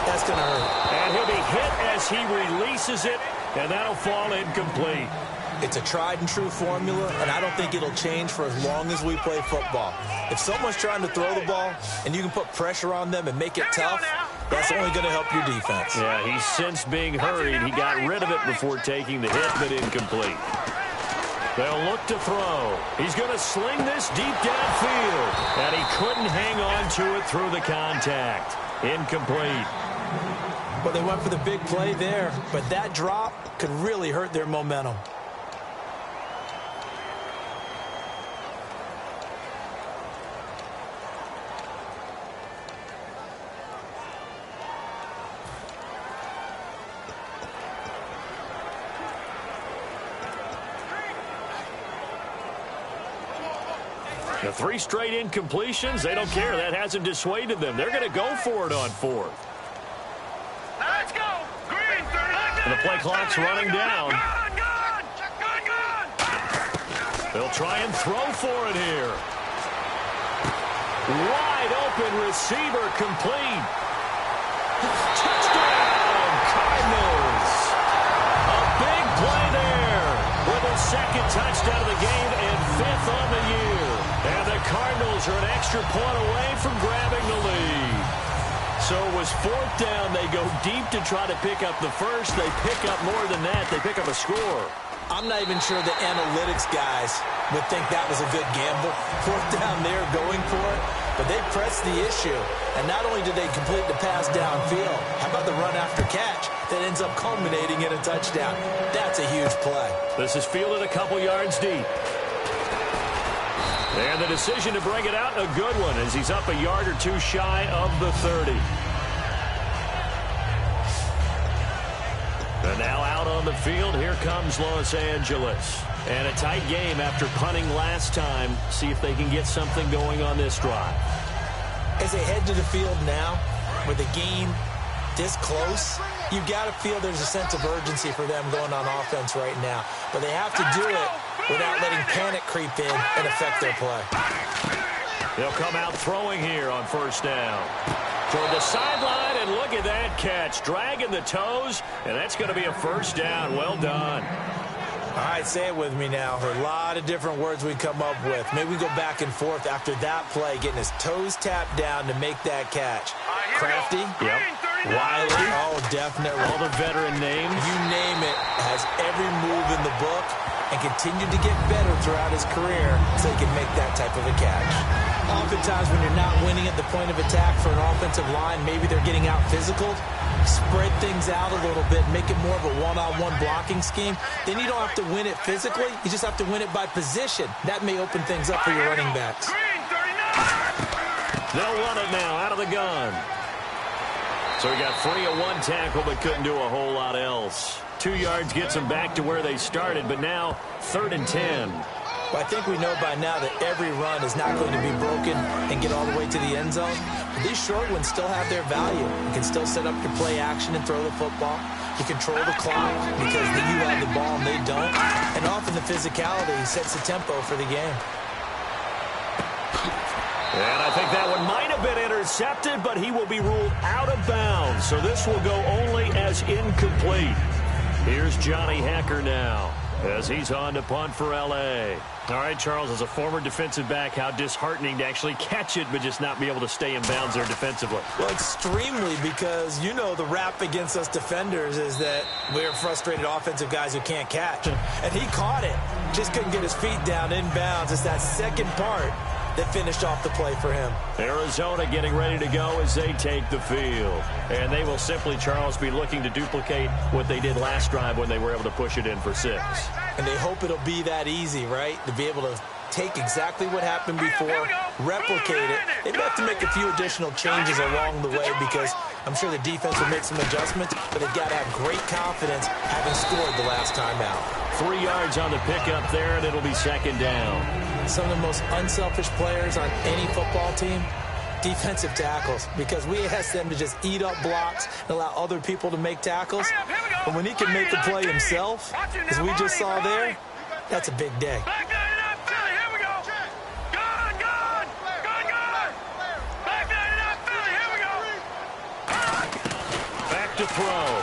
That's going to hurt. And he'll be hit as he releases it, and that'll fall incomplete. It's a tried-and-true formula, and I don't think it'll change for as long as we play football. If someone's trying to throw the ball and you can put pressure on them and make it tough, That's only going to help your defense. Yeah, he's since being hurried. He got rid of it before taking the hit, but incomplete. They'll look to throw. He's going to sling this deep downfield, and he couldn't hang on to it through the contact. Incomplete. Well, they went for the big play there, but that drop could really hurt their momentum. The 3 straight incompletions, they don't care. That hasn't dissuaded them. They're going to go for it on 4th. Let's go. Green, 30. And the play clock's running down. They'll try and throw for it here. Wide open receiver complete. Touchdown, Cardinals. A big play there with a 2nd touchdown of the game and 5th on the year. And the Cardinals are an extra point away from grabbing the lead. So it was 4th down. They go deep to try to pick up the first. They pick up more than that. They pick up a score. I'm not even sure the analytics guys would think that was a good gamble. 4th down there going for it. But they pressed the issue. And not only did they complete the pass downfield, how about the run after catch that ends up culminating in a touchdown? That's a huge play. This is fielded a couple yards deep. And the decision to bring it out, a good one, as he's up a yard or 2 shy of the 30. And now out on the field, here comes Los Angeles. And a tight game after punting last time. See if they can get something going on this drive. As they head to the field now, with the game this close, you've got to feel there's a sense of urgency for them going on offense right now. But they have to do it without letting panic creep in and affect their play. They'll come out throwing here on 1st down. Toward the sideline, and look at that catch. Dragging the toes, and that's going to be a 1st down. Well done. All right, say it with me now. A lot of different words we come up with. Maybe we go back and forth after that play, getting his toes tapped down to make that catch. Crafty. Yep. Wiley. Oh, definitely. All the veteran names. You name it. Has every move in the book and continued to get better throughout his career so he can make that type of a catch. Oftentimes when you're not winning at the point of attack for an offensive line, maybe they're getting out physical. Spread things out a little bit, make it more of a one-on-one blocking scheme. Then you don't have to win it physically. You just have to win it by position. That may open things up for your running backs. They'll run it now out of the gun. So he got free of 1 tackle but couldn't do a whole lot else. 2 yards gets them back to where they started, but now 3rd and 10. Well, I think we know by now that every run is not going to be broken and get all the way to the end zone. But these short ones still have their value. You can still set up your play action and throw the football. You control the clock because you have the ball and they don't. And often the physicality sets the tempo for the game. And I think that one might have been intercepted, but he will be ruled out of bounds. So this will go only as incomplete. Here's Johnny Hecker now as he's on to punt for L.A. All right, Charles, as a former defensive back, how disheartening to actually catch it but just not be able to stay in bounds there defensively. Well, extremely, because you know the rap against us defenders is that we're frustrated offensive guys who can't catch. And he caught it, just couldn't get his feet down in bounds. It's that second part that finished off the play for him. Arizona getting ready to go as they take the field. And they will simply, Charles, be looking to duplicate what they did last drive when they were able to push it in for 6. And they hope it'll be that easy, right? To be able to take exactly what happened before, replicate it. They may have to make a few additional changes along the way because I'm sure the defense will make some adjustments, but they've got to have great confidence having scored the last time out. 3 yards on the pickup there, and it'll be 2nd down. Some of the most unselfish players on any football team, defensive tackles, because we ask them to just eat up blocks and allow other people to make tackles. But when he can make the play himself, as we just saw there, that's a big day. Back to throw.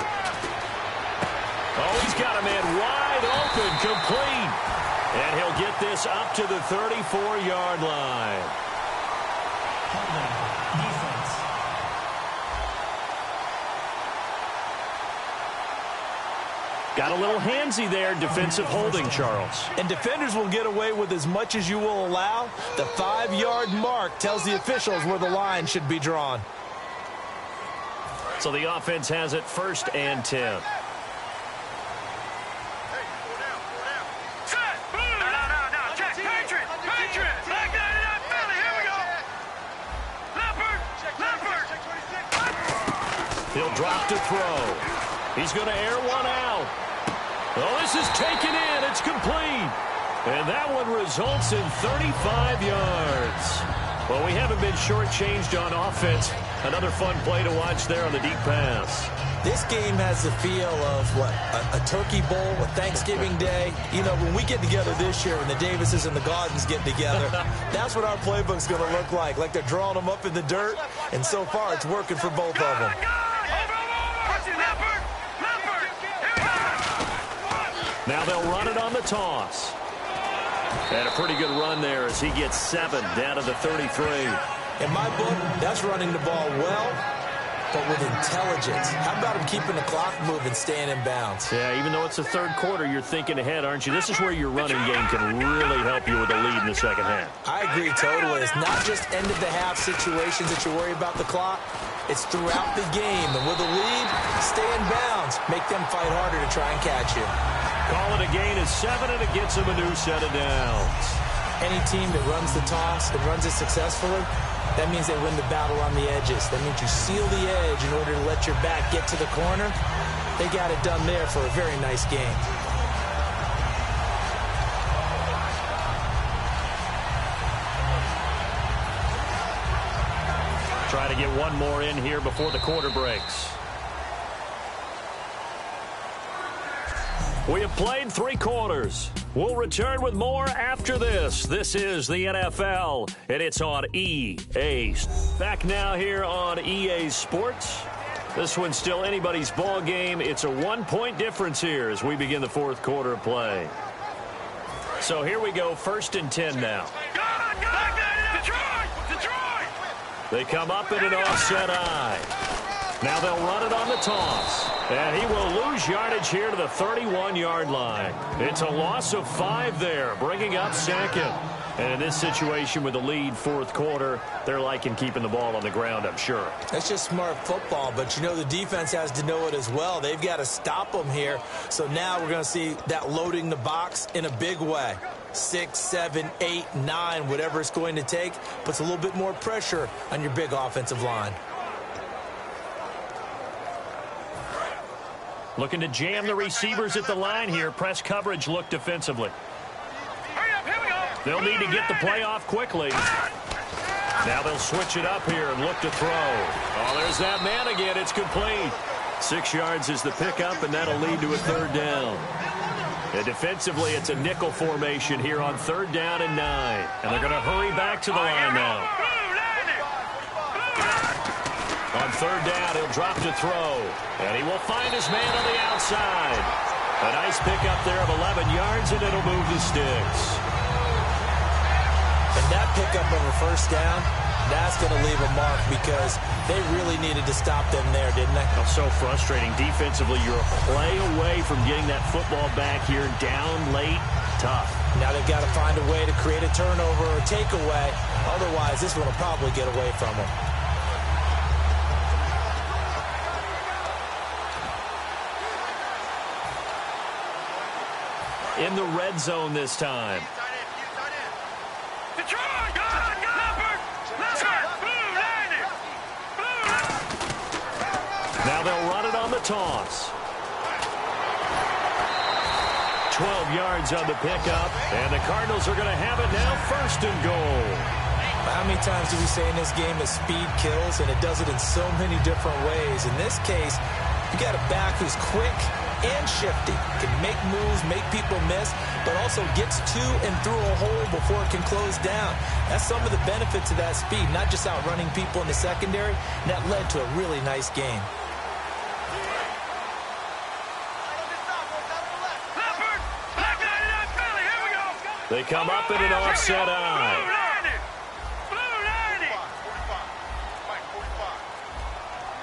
Oh, he's got a man wide open, complete. And he'll get this up to the 34-yard line. Got a little handsy there, defensive holding, Charles. And defenders will get away with as much as you will allow. The 5-yard mark tells the officials where the line should be drawn. So the offense has it 1st and 10. He'll drop to throw. He's going to air one out. Oh, this is taken in. It's complete. And that one results in 35 yards. Well, we haven't been shortchanged on offense. Another fun play to watch there on the deep pass. This game has the feel of, a Turkey Bowl, a Thanksgiving Day. You know, when we get together this year and the Davises and the Gardens get together, that's what our playbook's going to look like they're drawing them up in the dirt. And so far, it's working for both of them. Now they'll run it on the toss. And a pretty good run there as he gets 7 down to the 33. In my book, that's running the ball well, but with intelligence. How about him keeping the clock moving, staying in bounds? Yeah, even though it's the 3rd quarter, you're thinking ahead, aren't you? This is where your running game can really help you with a lead in the 2nd half. I agree totally. It's not just end-of-the-half situations that you worry about the clock. It's throughout the game. And with a lead, stay in bounds. Make them fight harder to try and catch you. Call it a gain of 7, and it gets him a new set of downs. Any team that runs the toss and runs it successfully, that means they win the battle on the edges. That means you seal the edge in order to let your back get to the corner. They got it done there for a very nice game. Try to get one more in here before the quarter breaks. We have played 3 quarters. We'll return with more after this. This is the NFL, and it's on EA. Back now here on EA Sports. This one's still anybody's ball game. It's a 1-point difference here as we begin the 4th quarter of play. So here we go, 1st and 10 now. They come up in an offset eye. Now they'll run it on the toss. And he will lose yardage here to the 31-yard line. It's a loss of 5 there, bringing up 2nd. And in this situation with the lead 4th quarter, they're liking keeping the ball on the ground, I'm sure. That's just smart football, but you know the defense has to know it as well. They've got to stop them here. So now we're going to see that loading the box in a big way. 6, 7, 8, 9, whatever it's going to take, puts a little bit more pressure on your big offensive line. Looking to jam the receivers at the line here. Press coverage look defensively. They'll need to get the play off quickly. Now they'll switch it up here and look to throw. Oh, there's that man again. It's complete. 6 yards is the pickup, and that'll lead to a 3rd down. And defensively, it's a nickel formation here on 3rd down and 9. And they're going to hurry back to the line now. On 3rd down, he'll drop to throw. And he will find his man on the outside. A nice pickup there of 11 yards, and it'll move the sticks. And that pickup of a 1st down, that's going to leave a mark because they really needed to stop them there, didn't they? Oh, so frustrating. Defensively, you're a play away from getting that football back here down late. Tough. Now they've got to find a way to create a turnover or takeaway. Otherwise, this one will probably get away from them. In the red zone this time. Now they'll run it on the toss. 12 yards on the pickup, and the Cardinals are going to have it now 1st and goal. How many times do we say in this game that speed kills, and it does it in so many different ways? In this case, you got a back who's quick and shifty, can make moves, make people miss, but also gets to and through a hole before it can close down. That's some of the benefits of that speed, not just outrunning people in the secondary. That led to a really nice game. They come up in an offset eye.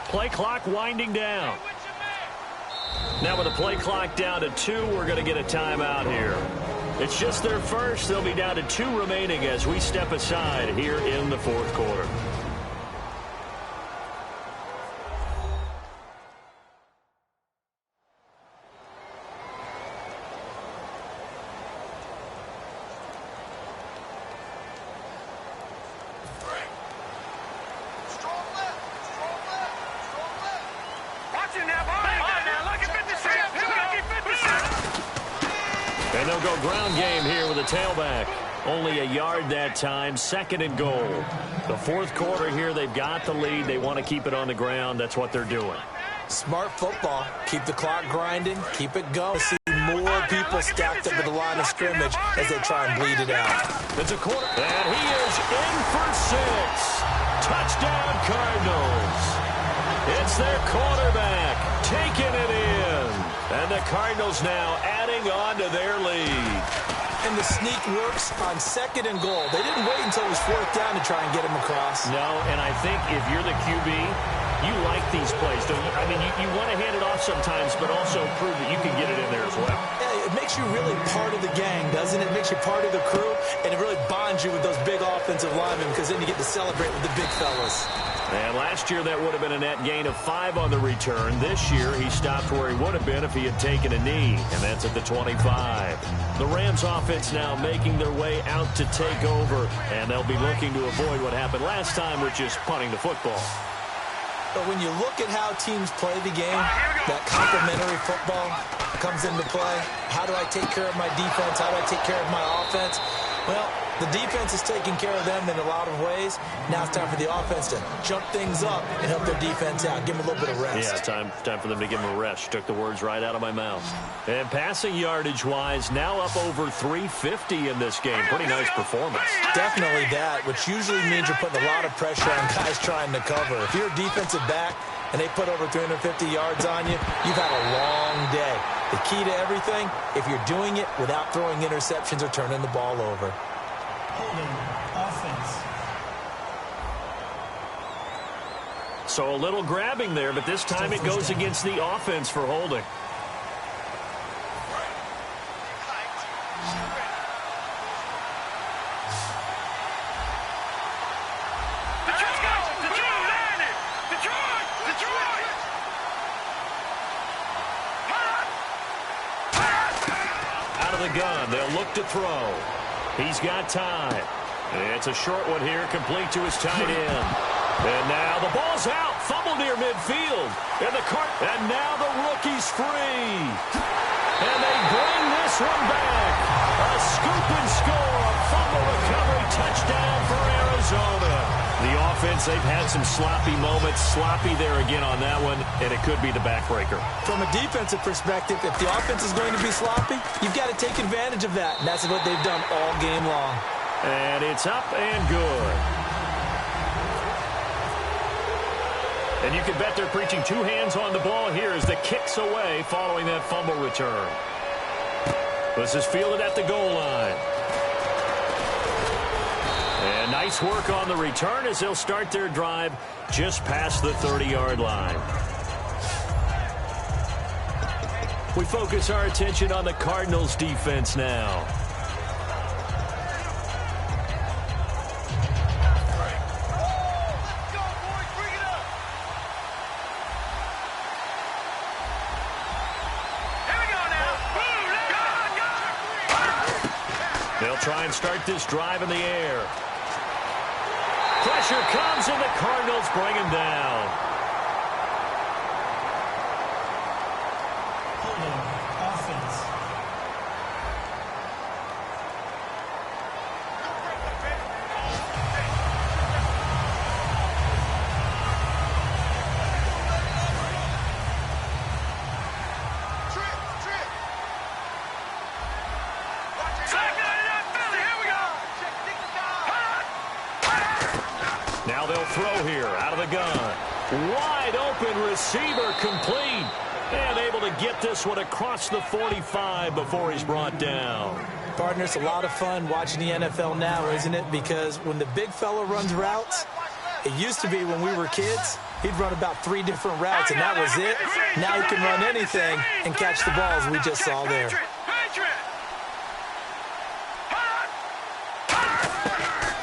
Play clock winding down. Now with the play clock down to 2, we're going to get a timeout here. It's just their first. They'll be down to 2 remaining as we step aside here in the fourth quarter. And they'll go ground game here with a tailback. Only a yard that time, 2nd and goal. The fourth quarter here, they've got the lead. They want to keep it on the ground. That's what they're doing. Smart football. Keep the clock grinding. Keep it going. See more people stacked up at the line of scrimmage as they try and bleed it out. It's a quarter. And he is in for 6. Touchdown, Cardinals. It's their quarterback taking it in. And the Cardinals now adding on to their lead. And the sneak works on 2nd and goal. They didn't wait until it was 4th down to try and get him across. No, and I think if you're the QB, you like these plays, don't you? I mean, you want to hand it off sometimes, but also prove that you can get it in there as well. Yeah, it makes you really part of the gang, doesn't it? It makes you part of the crew, and it really bonds you with those big offensive linemen because then you get to celebrate with the big fellas. And last year, that would have been a net gain of 5 on the return. This year, he stopped where he would have been if he had taken a knee, and that's at the 25. The Rams offense now making their way out to take over, and they'll be looking to avoid what happened last time, which is punting the football. But when you look at how teams play the game, that complementary football comes into play. How do I take care of my defense? How do I take care of my offense? Well, the defense is taking care of them in a lot of ways. Now it's time for the offense to jump things up and help their defense out. Give them a little bit of rest. Yeah, time for them to give them a rest. Took the words right out of my mouth. And passing yardage-wise, now up over 350 in this game. Pretty nice performance. Definitely that, which usually means you're putting a lot of pressure on guys trying to cover. If you're a defensive back and they put over 350 yards on you, you've had a long day. The key to everything, if you're doing it without throwing interceptions or turning the ball over. Holding offense. So a little grabbing there, but this time it goes against the offense for holding. Out of the gun, they'll look to throw. He's got time. It's a short one here, complete to his tight end. And now the ball's out. Fumble near midfield. And now the rookie's free. And they bring this one back. A scoop and score. A fumble recovery touchdown for Arizona. The offense, they've had some sloppy moments. Sloppy there again on that one, and it could be the backbreaker. From a defensive perspective, if the offense is going to be sloppy, you've got to take advantage of that. And that's what they've done all game long. And it's up and good. And you can bet they're preaching 2 hands on the ball here as the kick's away following that fumble return. This is fielded at the goal line. And nice work on the return as they'll start their drive just past the 30-yard line. We focus our attention on the Cardinals defense now. They'll try and start this drive in the air. Pressure comes, and the Cardinals bring him down. Holding offense. Now they'll throw here out of the gun. Wide open receiver complete. And able to get this one across the 45 before he's brought down. Partner, it's a lot of fun watching the NFL now, isn't it? Because when the big fella runs routes, it used to be when we were kids, He'd run about 3 different routes, and that was it. Now he can run anything and catch the balls we just saw there.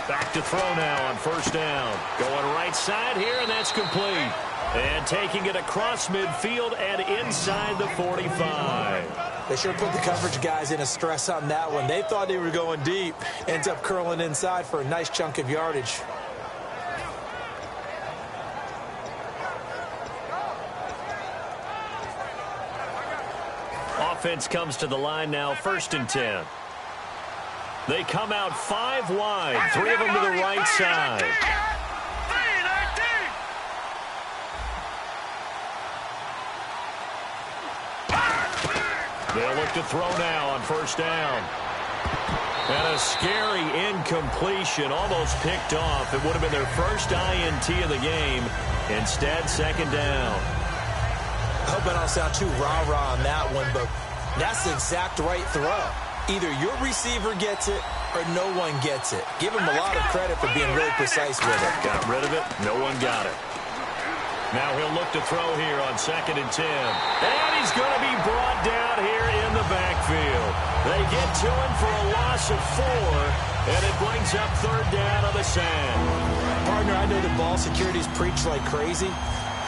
Back to throw now on first down. Going right side here, and that's complete. And taking it across midfield and inside the 45. They sure put the coverage guys in a stress on that one. They thought they were going deep. Ends up curling inside for a nice chunk of yardage. Offense comes to the line now, 1st and 10. They come out 5 wide, 3 of them to the right side. They'll look to throw now on first down. And a scary incompletion, almost picked off. It would have been their first INT of the game. Instead, 2nd down. I hope I don't sound too rah-rah on that one, but that's the exact right throw. Either your receiver gets it or no one gets it. Give him a lot of credit for being really precise with it. Got rid of it. No one got it. Now he'll look to throw here on 2nd and 10. And he's going to be brought down here in the backfield. They get to him for a loss of 4, and it brings up 3rd down on the sand. Partner, I know the ball security's preached like crazy,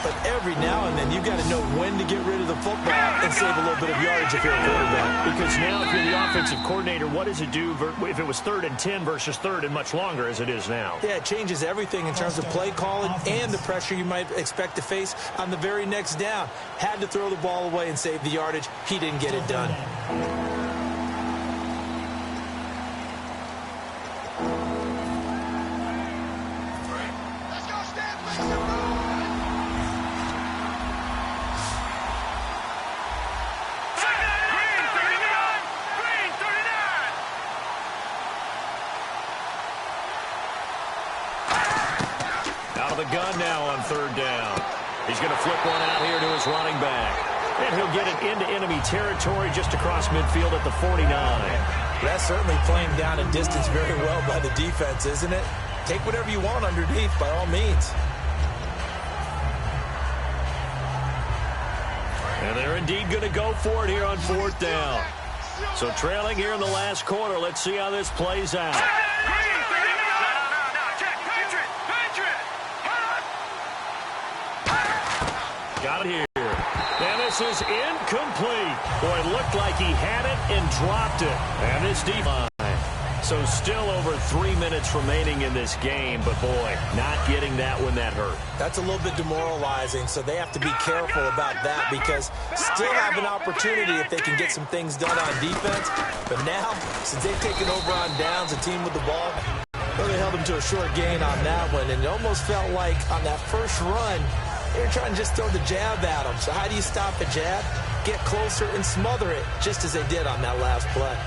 but every now and then you've got to know when to get rid of the football and save a little bit of yardage if you're a quarterback. Because now if you're the offensive coordinator, what does it do if it was 3rd and 10 versus 3rd and much longer as it is now? Yeah, it changes everything in terms of play calling and the pressure you might expect to face on the very next down. Had to throw the ball away and save the yardage. He didn't get it done. Gun now on 3rd down. He's going to flip one out here to his running back. And he'll get it into enemy territory just across midfield at the 49. That's certainly playing down a distance very well by the defense, isn't it? Take whatever you want underneath, by all means. And they're indeed going to go for it here on 4th down. So trailing here in the last quarter. Let's see how this plays out. Got it here. And this is incomplete. Boy, it looked like he had it and dropped it. And this defense. So still over 3 minutes remaining in this game. But, boy, not getting that when that hurt. That's a little bit demoralizing, so they have to be careful about that because still have an opportunity if they can get some things done on defense. But now, since they've taken over on downs, a team with the ball, well, they held them to a short gain on that one. And it almost felt like on that first run, they were trying to just throw the jab at them. So how do you stop a jab? Get closer and smother it, just as they did on that last play.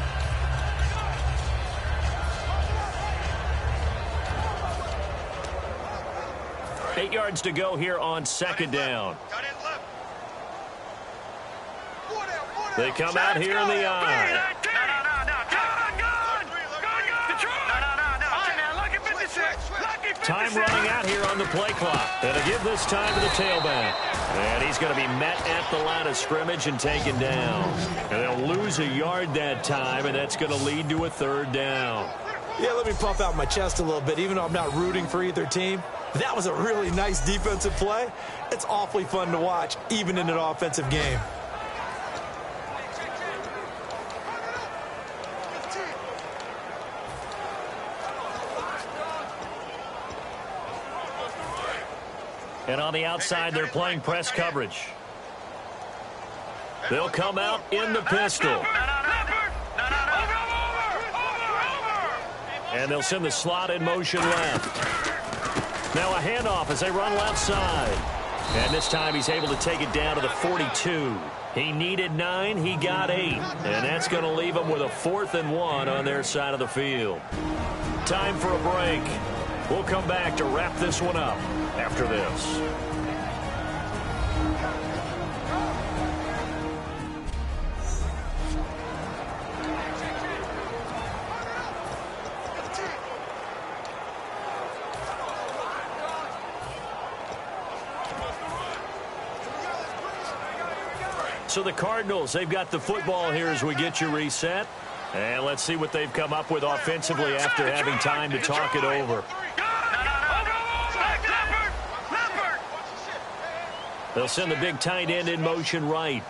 Eight yards to go here on 2nd down. They come out here in the eye. Time running out here on the play clock. And to give this time to the tailback. And he's going to be met at the line of scrimmage and taken down. And they'll lose a yard that time, and that's going to lead to a 3rd down. Yeah, let me puff out my chest a little bit, even though I'm not rooting for either team. That was a really nice defensive play. It's awfully fun to watch, even in an offensive game. And on the outside, they're playing press coverage. They'll come out in the pistol. And they'll send the slot in motion left. Now a handoff as they run left side. And this time he's able to take it down to the 42. He needed 9, he got 8. And that's going to leave them with a 4th and 1 on their side of the field. Time for a break. We'll come back to wrap this one up after this. So the Cardinals, they've got the football here as we get you reset. And let's see what they've come up with offensively after having time to talk it over. They'll send the big tight end in motion right.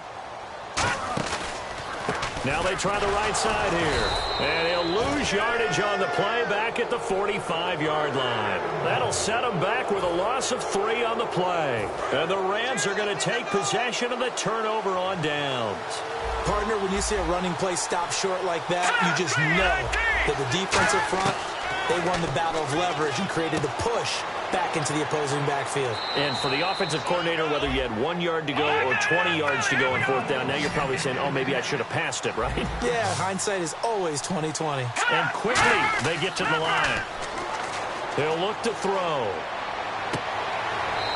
Now they try the right side here. And he'll lose yardage on the play back at the 45-yard line. That'll set him back with a loss of 3 on the play. And the Rams are going to take possession of the turnover on downs. Partner, when you see a running play stop short like that, you just know that the defensive front, they won the battle of leverage and created the push back into the opposing backfield. And for the offensive coordinator, whether you had 1 yard to go or 20 yards to go on 4th down, now you're probably saying, oh, maybe I should have passed it, right? Yeah, hindsight is always 20/20. And quickly, they get to the line. They'll look to throw.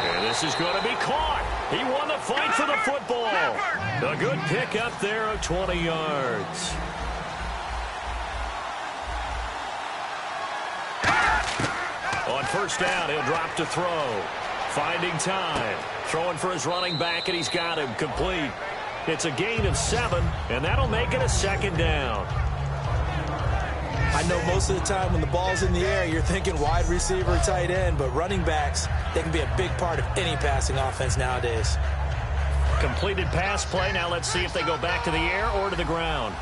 And this is going to be caught. He won the fight for the football. A good pick up there of 20 yards. On 1st down, he'll drop to throw. Finding time. Throwing for his running back, and he's got him complete. It's a gain of 7, and that'll make it a 2nd down. I know most of the time when the ball's in the air, you're thinking wide receiver, tight end, but running backs, they can be a big part of any passing offense nowadays. Completed pass play. Now let's see if they go back to the air or to the ground.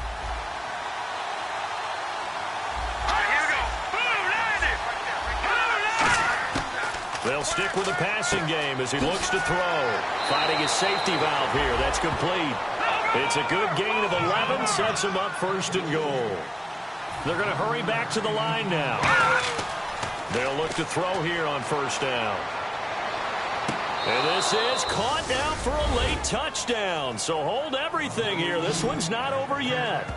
They'll stick with the passing game as he looks to throw. Finding his safety valve here. That's complete. It's a good gain of 11. Sets him up 1st and goal. They're going to hurry back to the line now. They'll look to throw here on 1st down. And this is caught now for a late touchdown. So hold everything here. This one's not over yet.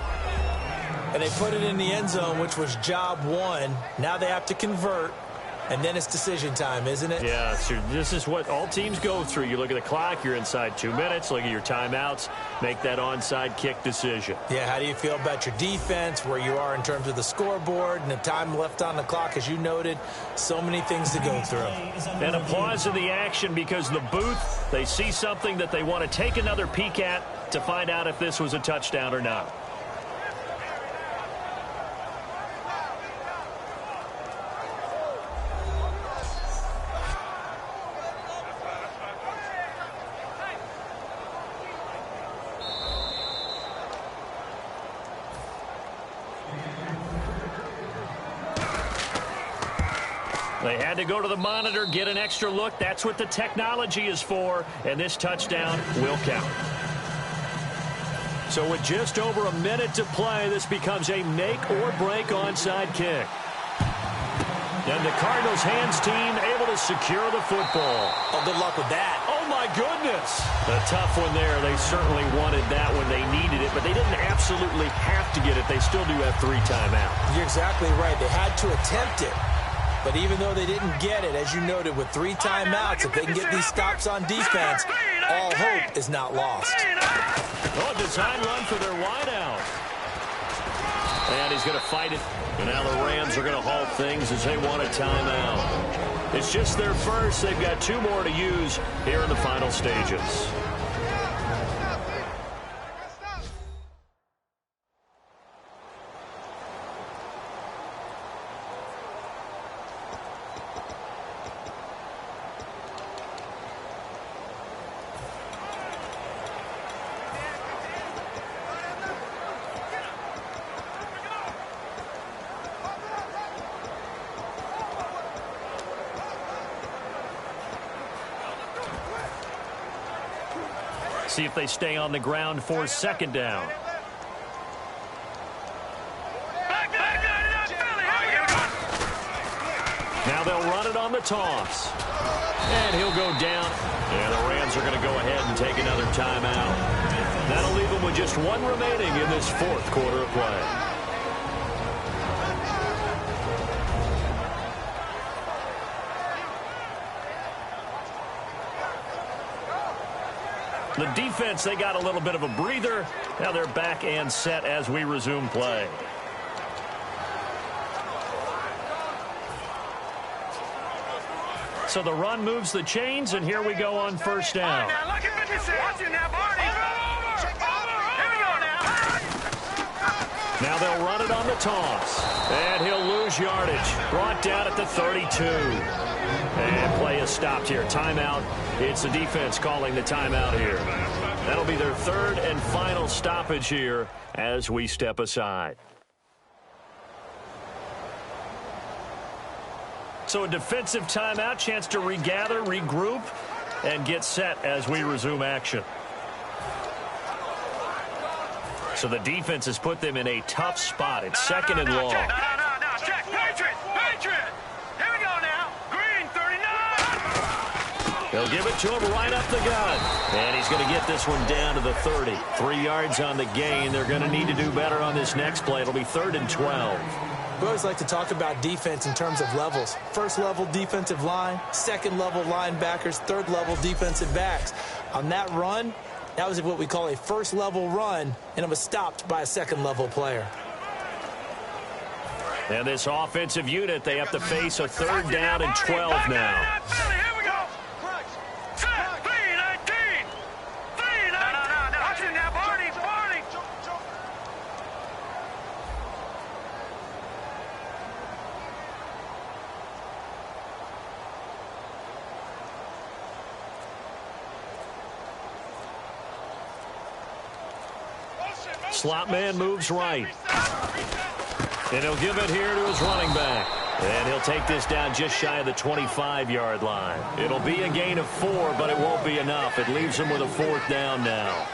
And they put it in the end zone, which was job 1. Now they have to convert. And then it's decision time, isn't it? Yeah, so this is what all teams go through. You look at the clock, you're inside 2 minutes, look at your timeouts, make that onside kick decision. Yeah, how do you feel about your defense, where you are in terms of the scoreboard, and the time left on the clock, as you noted, so many things to go through. And a pause in the action because the booth, they see something that they want to take another peek at to find out if this was a touchdown or not. They had to go to the monitor, get an extra look. That's what the technology is for, and this touchdown will count. So with just over a minute to play, this becomes a make-or-break onside kick. And the Cardinals' hands team able to secure the football. Oh, good luck with that. Oh, my goodness. A tough one there. They certainly wanted that when they needed it, but they didn't absolutely have to get it. They still do have 3 timeouts. You're exactly right. They had to attempt it. But even though they didn't get it, as you noted, with 3 timeouts, if they can get these stops on defense, all hope is not lost. Oh, design run for their wideout. And he's going to fight it. And now the Rams are going to halt things as they want a timeout. It's just their first. They've got 2 more to use here in the final stages. See if they stay on the ground for 2nd down. Now they'll run it on the toss. And he'll go down. And the Rams are going to go ahead and take another timeout. That'll leave them with just 1 remaining in this 4th quarter of play. The defense, they got a little bit of a breather. Now they're back and set as we resume play. So the run moves the chains, and here we go on 1st down. Now look at 56. Watching that, Barney. Now they'll run it on the toss. And he'll lose yardage. Brought down at the 32. And play is stopped here. Timeout. It's the defense calling the timeout here. That'll be their third and final stoppage here as we step aside. So a defensive timeout, chance to regather, regroup, and get set as we resume action. So the defense has put them in a tough spot. It's second and long. Check. No. Check. Patriot. Here we go now. Green, 39. They'll give it to him right up the gut. And he's going to get this one down to the 30. 3 yards on the gain. They're going to need to do better on this next play. It'll be 3rd and 12. We always like to talk about defense in terms of levels. First level defensive line, second level linebackers, third level defensive backs. On that run, that was what we call a first level run, and it was stopped by a second level player. And this offensive unit, they have to face a 3rd down and 12 now. Here we go. Set. 3-19. No. Watch it now, Barney. Slot man moves right. And he'll give it here to his running back. And he'll take this down just shy of the 25-yard line. It'll be a gain of 4, but it won't be enough. It leaves him with a 4th down now.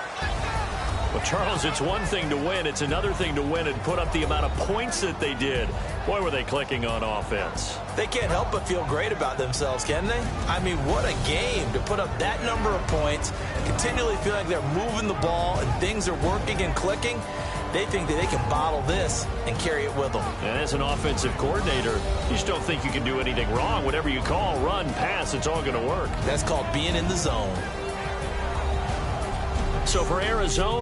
Well, Charles, it's one thing to win. It's another thing to win and put up the amount of points that they did. Boy, were they clicking on offense. They can't help but feel great about themselves, can they? I mean, what a game to put up that number of points, continually feel like they're moving the ball and things are working and clicking. They think that they can bottle this and carry it with them. And as an offensive coordinator, you just don't think you can do anything wrong. Whatever you call, run, pass, it's all going to work. That's called being in the zone. So for Arizona,